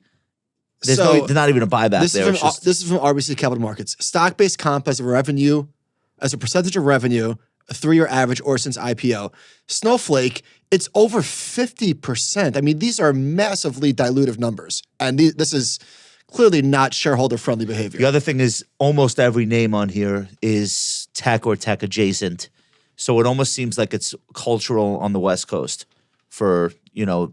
There's not even a buyback This there. is from RBC Capital Markets. Stock-based comp as a percentage of revenue, a 3-year average or since IPO. Snowflake, it's over 50%. I mean, these are massively dilutive numbers. And this is clearly not shareholder-friendly behavior. The other thing is almost every name on here is tech or tech adjacent. So it almost seems like it's cultural on the West Coast for,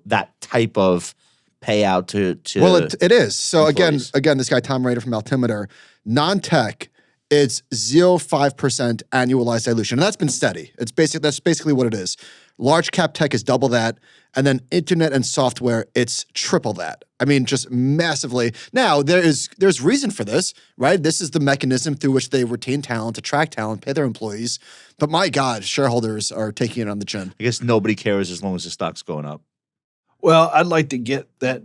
that type of payout to Well, it is. So employees. again, this guy, Tom Rader from Altimeter, non-tech, it's 0.5% annualized dilution. And that's been steady. That's basically what it is. Large cap tech is double that. And then internet and software, it's triple that. I mean, just massively. Now, there's reason for this, right? This is the mechanism through which they retain talent, attract talent, pay their employees. But my God, shareholders are taking it on the chin. I guess nobody cares as long as the stock's going up. Well, I'd like to get that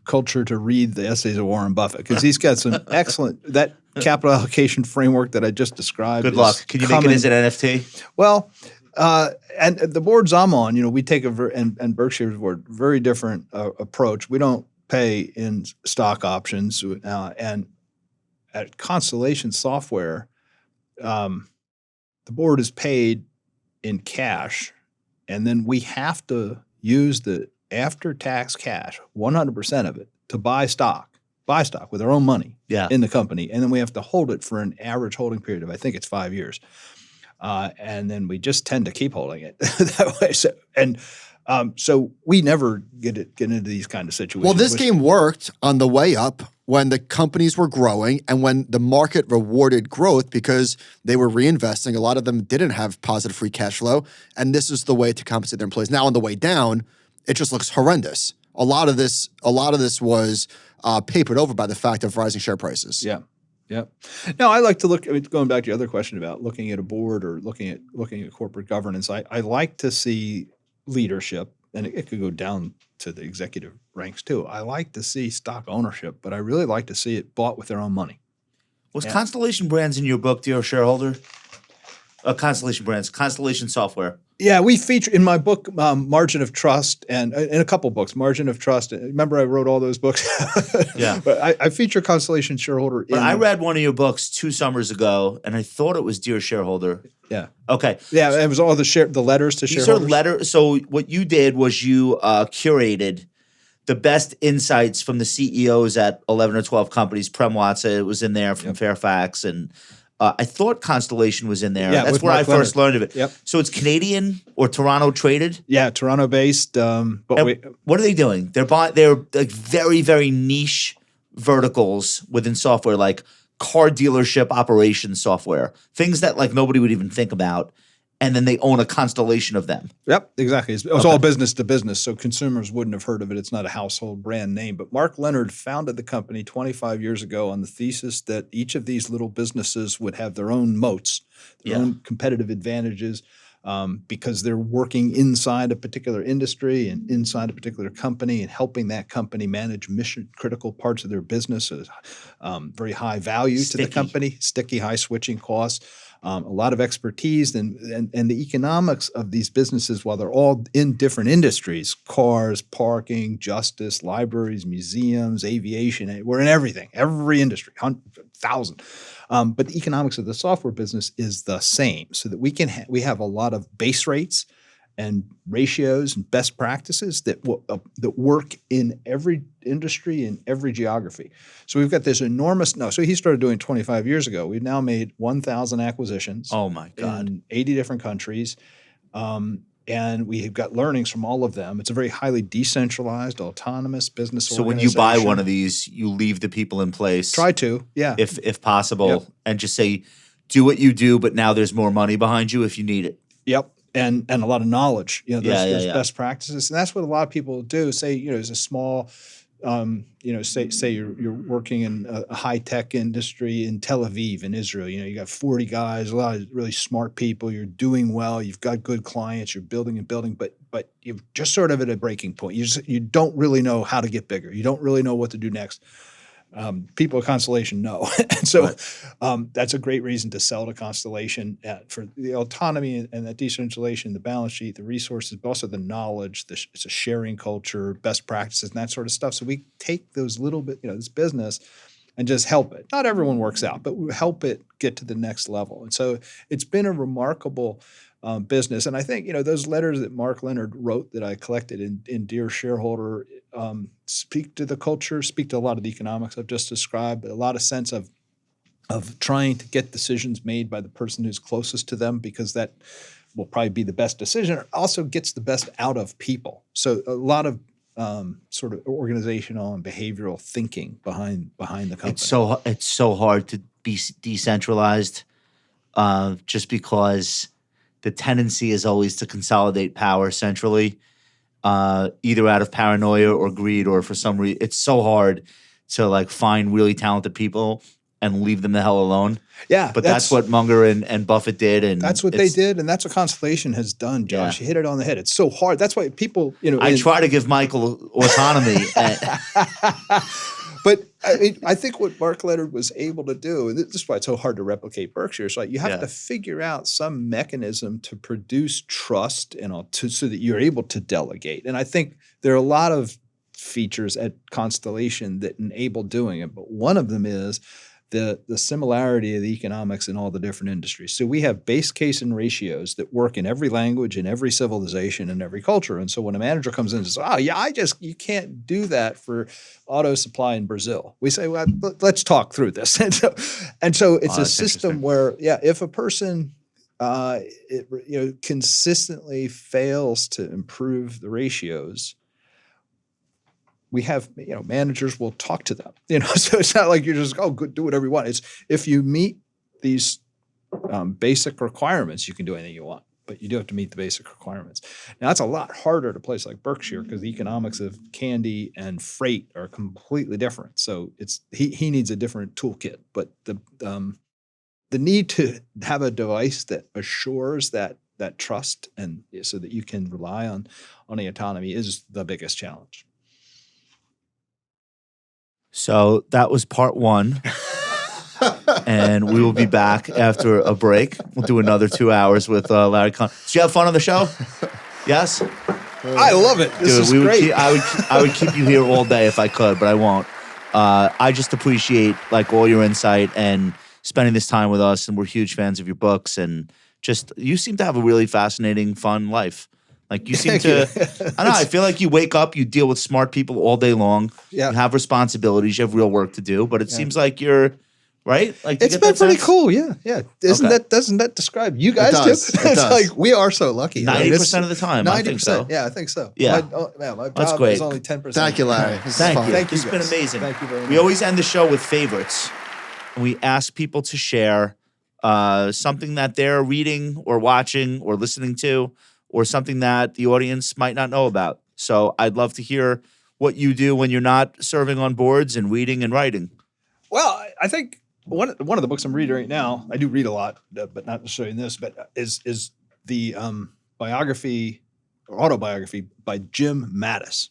culture to read the essays of Warren Buffett because he's got some excellent that capital allocation framework that I just described. Good luck. Can you make it as an NFT? Well, and the boards I'm on, we take and Berkshire's board, very different approach. We don't pay in stock options, and at Constellation Software, the board is paid in cash, and then we have to use the after-tax cash, 100% of it, to buy stock with our own money in the company. And then we have to hold it for an average holding period of, I think it's 5 years. And then we just tend to keep holding it that way. So we never get into these kind of situations. Well, this game worked on the way up when the companies were growing and when the market rewarded growth because they were reinvesting. A lot of them didn't have positive free cash flow, and this is the way to compensate their employees. Now on the way down, it just looks horrendous. A lot of this was papered over by the fact of rising share prices. Yeah. Yeah. Now I like to look. Going back to your other question about looking at a board or looking at corporate governance, I like to see leadership, and it could go down to the executive ranks too. I like to see stock ownership, but I really like to see it bought with their own money. Was Constellation Brands in your book, dear shareholder? Constellation Software. Yeah, we feature in my book Margin of Trust and in a couple books, Margin of Trust. Remember I wrote all those books? Yeah. But I feature Constellation Shareholder. But I read one of your books 2 summers ago, and I thought it was Dear Shareholder. Yeah. Okay. Yeah, it was all the letters to These shareholders. are letters. So what you did was you curated the best insights from the CEOs at 11 or 12 companies. Prem Watsa was in there from Fairfax, and I thought Constellation was in there. Yeah, that's with where Mark I first Leonard. learned of it. Yep. So it's Canadian or Toronto traded? Yeah, Toronto-based. And what are they doing? They're like very, very niche verticals within software, like car dealership operations software, things that like nobody would even think about. And then they own a constellation of them. Yep, exactly. It was all business to business, so consumers wouldn't have heard of it. It's not a household brand name. But Mark Leonard founded the company 25 years ago on the thesis that each of these little businesses would have their own moats, their own competitive advantages, because they're working inside a particular industry and inside a particular company and helping that company manage mission-critical parts of their business, very high value to the company, sticky, high switching costs. A lot of expertise and the economics of these businesses, while they're all in different industries, cars, parking, justice, libraries, museums, aviation, we're in everything, every industry, 1,000. But the economics of the software business is the same, so that we have a lot of base rates and ratios and best practices that work in every industry and every geography. So we've got this enormous – so he started doing 25 years ago. We've now made 1,000 acquisitions. Oh, my God. In 80 different countries. And we've got learnings from all of them. It's a very highly decentralized, autonomous business So when organization. you buy one of these, you leave the people in place. Try to, yeah. If possible, and just say, do what you do, but now there's more money behind you if you need it. Yep. And a lot of knowledge, there's yeah. best practices, and that's what a lot of people do. Say, there's a small, say you're working in a high tech industry in Tel Aviv in Israel. You got 40 guys, a lot of really smart people. You're doing well. You've got good clients. You're building and building, but you're just sort of at a breaking point. You don't really know how to get bigger. You don't really know what to do next. People at Constellation know. And so that's a great reason to sell to Constellation for the autonomy and that decentralization, the balance sheet, the resources, but also the knowledge. It's a sharing culture, best practices, and that sort of stuff. So we take those little bit, this business and just help it. Not everyone works out, but we help it get to the next level. And so it's been a remarkable business. And I think, those letters that Mark Leonard wrote that I collected in Dear Shareholder speak to the culture, speak to a lot of the economics I've just described, but a lot of sense of trying to get decisions made by the person who's closest to them, because that will probably be the best decision. It also gets the best out of people. So a lot of sort of organizational and behavioral thinking behind the company. It's so hard to be decentralized, just because the tendency is always to consolidate power centrally, either out of paranoia or greed, or for some reason. It's so hard to find really talented people and leave them the hell alone. Yeah, but that's what Munger and Buffett did, and that's what they did, and that's what Constellation has done. Josh, you hit it on the head. It's so hard. That's why people, I try to give Michael autonomy. But I think what Mark Leonard was able to do, and this is why it's so hard to replicate Berkshire, is you have to figure out some mechanism to produce trust so that you're able to delegate. And I think there are a lot of features at Constellation that enable doing it, but one of them is the similarity of the economics in all the different industries. So we have base case and ratios that work in every language, in every civilization, and every culture. And so when a manager comes in and says, you can't do that for auto supply in Brazil, we say, well, let's talk through this. And so it's a system where, if a person consistently fails to improve the ratios, we have, managers will talk to them, so it's not like you're just, good, do whatever you want. It's if you meet these basic requirements, you can do anything you want, but you do have to meet the basic requirements. Now that's a lot harder at a place like Berkshire because the economics of candy and freight are completely different. So he needs a different toolkit, but the need to have a device that assures that trust and so that you can rely on the autonomy is the biggest challenge. So that was part one. And we will be back after a break. We'll do another 2 hours with Larry Cunningham. Did you have fun on the show? Yes? I love it. This is great. I would keep you here all day if I could, but I won't. I just appreciate all your insight and spending this time with us. And we're huge fans of your books. And you seem to have a really fascinating, fun life. You seem to, I don't know, I feel like you wake up, you deal with smart people all day long. Yeah. You have responsibilities, you have real work to do, but it seems like you're, right? It's been pretty cool, yeah. Doesn't that describe you guys too? It's we are so lucky. 90% of the time, 90%, I think so. Yeah, I think so. Yeah. My job is only 10%. Thank you, Larry. Thank you. It's been amazing. Thank you very much. We always end the show with favorites. And we ask people to share something that they're reading or watching or listening to, or something that the audience might not know about. So I'd love to hear what you do when you're not serving on boards and reading and writing. Well, I think one of the books I'm reading right now, I do read a lot, but not necessarily in this, but is the biography or autobiography by Jim Mattis.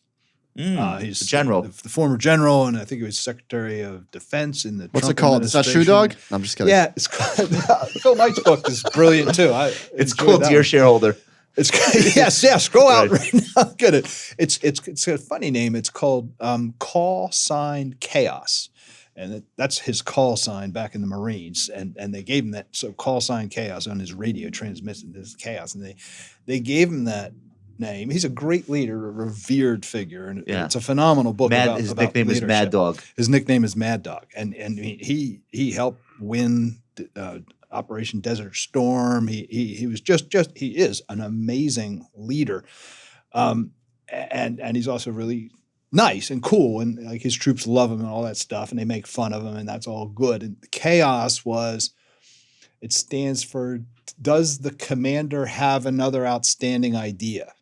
He's the general. The former general, and I think he was Secretary of Defense in the What's Trump it called? Is that Shoe Dog? No, I'm just kidding. Yeah, it's called, Phil Knight's book is brilliant too. It's called Dear Shareholder. It's yes. Go out right now. Get it. It's a funny name. It's called Call Sign Chaos, and that's his call sign back in the Marines. And they gave him that. So Call Sign Chaos on his radio transmission. This chaos, and they gave him that name. He's a great leader, a revered figure, and it's a phenomenal book. His nickname is Mad Dog. His nickname is Mad Dog, and he helped win Operation Desert Storm. He was he is an amazing leader, and he's also really nice and cool, and his troops love him and all that stuff, and they make fun of him, and that's all good. And chaos it stands for, does the commander have another outstanding idea?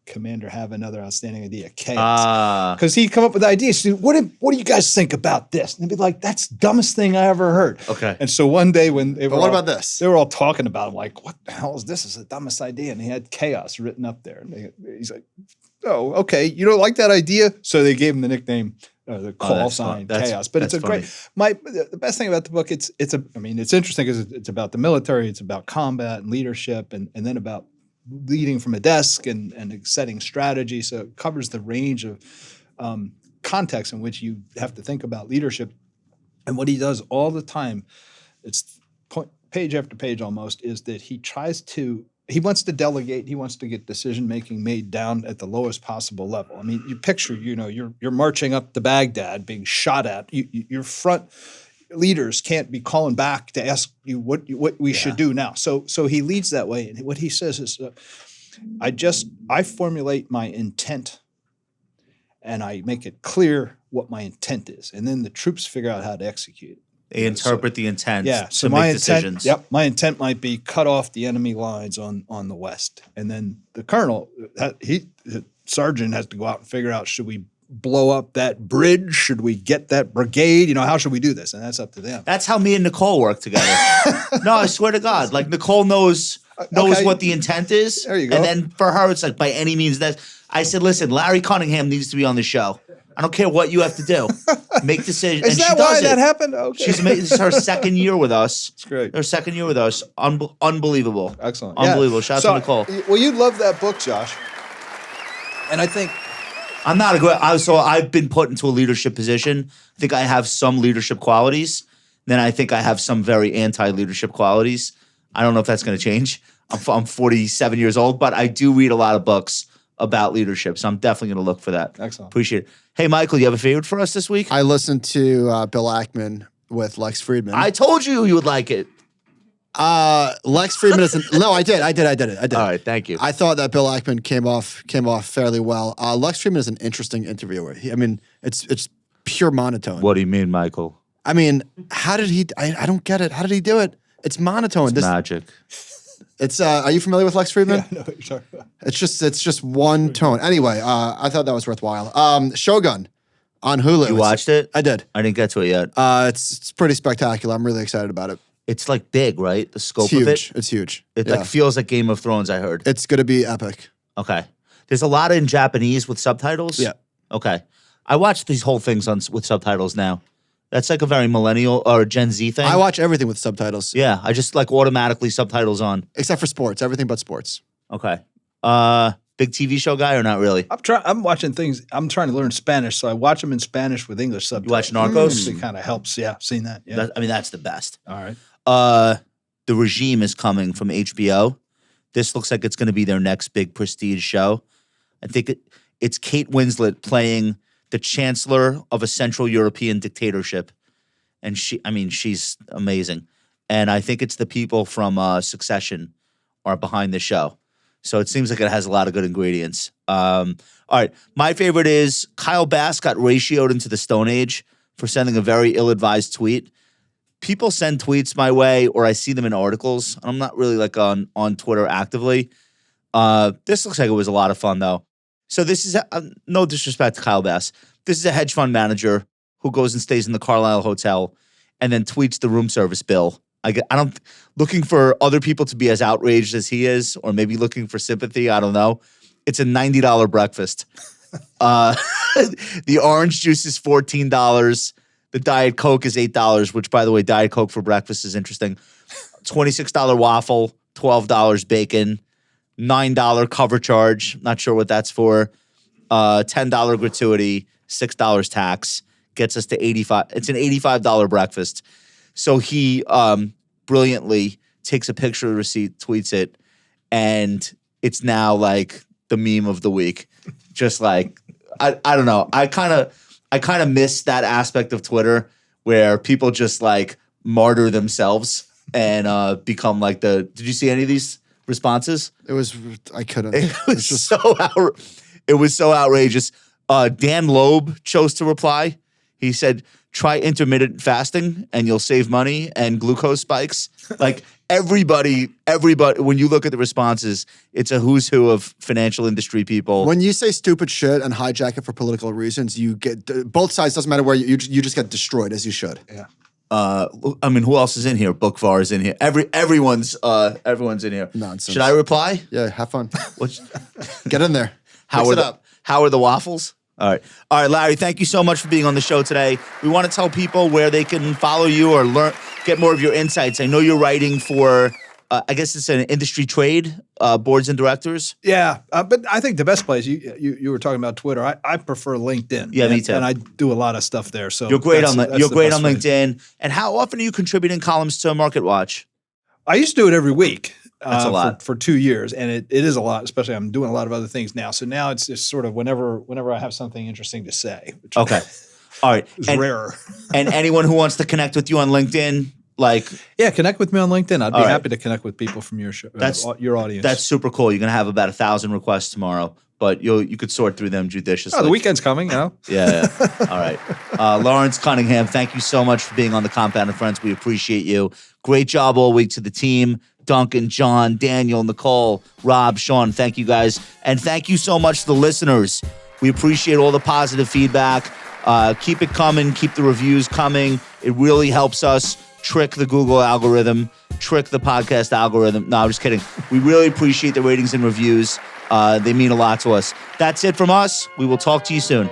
Commander have another outstanding idea. Chaos. Because he'd come up with ideas. So, what do you guys think about this? And they'd be like, that's the dumbest thing I ever heard. Okay. And so one day when they were what about this? They were all talking about him, like, what the hell is this? It's the dumbest idea. And he had chaos written up there. And he's like, oh, okay, you don't like that idea? So they gave him the nickname the call that's sign fun. chaos. But that's it's a great. The best thing about the book, it's interesting because it's about the military, it's about combat and leadership, and then about leading from a desk and setting strategy. So it covers the range of context in which you have to think about leadership. And what he does all the time, it's page after page almost, is that he wants to delegate. He wants to get decision making made down at the lowest possible level. I mean, you picture, you're marching up to Baghdad, being shot at. Your front leaders can't be calling back to ask you what we should do now. So he leads that way. And what he says is, I formulate my intent, and I make it clear what my intent is, and then the troops figure out how to execute. They interpret the intent so to my make intent, decisions. my intent might be cut off the enemy lines on the west. And then the colonel, the sergeant has to go out and figure out, should we blow up that bridge? Should we get that brigade? How should we do this? And that's up to them. That's how me and Nicole work together. No, I swear to God. Like, Nicole knows what the intent is. There you go. And then for her, it's like, by any means necessary. I said, listen, Larry Cunningham needs to be on the show. I don't care what you have to do. Make decisions. Is that why that happened? Okay. She's amazing. This is her second year with us. It's great. Her second year with us. Unbelievable. Excellent. Unbelievable. Shout out to Nicole. Well, you love that book, Josh. And I think I'm not a great. So I've been put into a leadership position. I think I have some leadership qualities. Then I think I have some very anti-leadership qualities. I don't know if that's going to change. I'm 47 years old, but I do read a lot of books about leadership. So I'm definitely going to look for that. Excellent. Appreciate it. Hey, Michael, you have a favorite for us this week? I listened to Bill Ackman with Lex Friedman. I told you would like it. Lex Friedman isn't. No, I did. All right, thank you. I thought that Bill Ackman came off fairly well. Lex Friedman is an interesting interviewer. It's pure monotone. What do you mean, Michael? I mean, how did he? I don't get it. How did he do it? It's monotone. It's magic. It's. Are you familiar with Lex Friedman? I know what you're talking about. It's just one tone. Anyway, I thought that was worthwhile. Shogun on Hulu. You watched it? I did. I didn't get to it yet. It's pretty spectacular. I'm really excited about it. It's like big, right? The scope It's huge. of it. It's huge. It Yeah. like feels like Game of Thrones, I heard. It's gonna be epic. Okay. There's a lot in Japanese with subtitles? Yeah. Okay. I watch these whole things with subtitles now. That's like a very millennial or Gen Z thing. I watch everything with subtitles. Yeah, I just like automatically subtitles on. Except for sports. Everything but sports. Okay. Big TV show guy or not really? I'm watching things. I'm trying to learn Spanish, so I watch them in Spanish with English subtitles. You watch Narcos? It kind of helps. Yeah, seen that. Yeah. That's the best. All right. The Regime is coming from HBO. This looks like it's going to be their next big prestige show. I think it's Kate Winslet playing the chancellor of a Central European dictatorship. And she's amazing. And I think it's the people from Succession are behind the show. So it seems like it has a lot of good ingredients. All right. My favorite is Kyle Bass got ratioed into the Stone Age for sending a very ill-advised tweet. People send tweets my way or I see them in articles. I'm not really like on Twitter actively. This looks like it was a lot of fun, though. So this is no disrespect to Kyle Bass. This is a hedge fund manager who goes and stays in the Carlisle Hotel and then tweets the room service bill. Looking for other people to be as outraged as he is, or maybe looking for sympathy. I don't know. It's a $90 breakfast. The orange juice is $14. The Diet Coke is $8, which, by the way, Diet Coke for breakfast is interesting. $26 waffle, $12 bacon, $9 cover charge. Not sure what that's for. $10 gratuity, $6 tax. Gets us to $85. It's an $85 breakfast. So he brilliantly takes a picture of the receipt, tweets it, and it's now like the meme of the week. Just like I don't know. I kind of miss that aspect of Twitter where people just like martyr themselves and become like the. Did you see any of these responses? I couldn't. It was so outrageous. Dan Loeb chose to reply. He said, "Try intermittent fasting and you'll save money and glucose spikes." Like everybody, when you look at the responses, it's a who's who of financial industry people. When you say stupid shit and hijack it for political reasons, you get both sides. Doesn't matter where you just get destroyed, as you should. Yeah. Who else is in here? Bookvar is in here. Everyone's in here. Nonsense. Should I reply? Yeah, have fun. What's, Get in there. how Mix are it the up. How are the waffles? All right, Larry, thank you so much for being on the show today. We want to tell people where they can follow you or get more of your insights. I know you're writing for, I guess it's an industry trade, boards and directors. Yeah, but I think the best place, you were talking about Twitter. I prefer LinkedIn. Yeah, me too. And I do a lot of stuff there. So you're great that's on the you're great best on way. LinkedIn. And how often are you contributing columns to Market Watch? I used to do it every week. That's a lot. For 2 years, and it is a lot. Especially, I'm doing a lot of other things now. So now it's just sort of whenever I have something interesting to say. Which Okay, all right. is And, rarer. and anyone who wants to connect with you on LinkedIn, Yeah, connect with me on LinkedIn. I'd be All right. happy to connect with people from your show, your audience. that's super cool. You're gonna have about 1,000 requests tomorrow, but you could sort through them judiciously. the weekend's coming. Yeah. All right. Lawrence Cunningham, thank you so much for being on the Compound and Friends. We appreciate you. Great job all week to the team. Duncan, John, Daniel, Nicole, Rob, Sean, thank you guys. And thank you so much to the listeners. We appreciate all the positive feedback. Keep it coming. Keep the reviews coming. It really helps us trick the Google algorithm, trick the podcast algorithm. No, I'm just kidding. We really appreciate the ratings and reviews. They mean a lot to us. That's it from us. We will talk to you soon.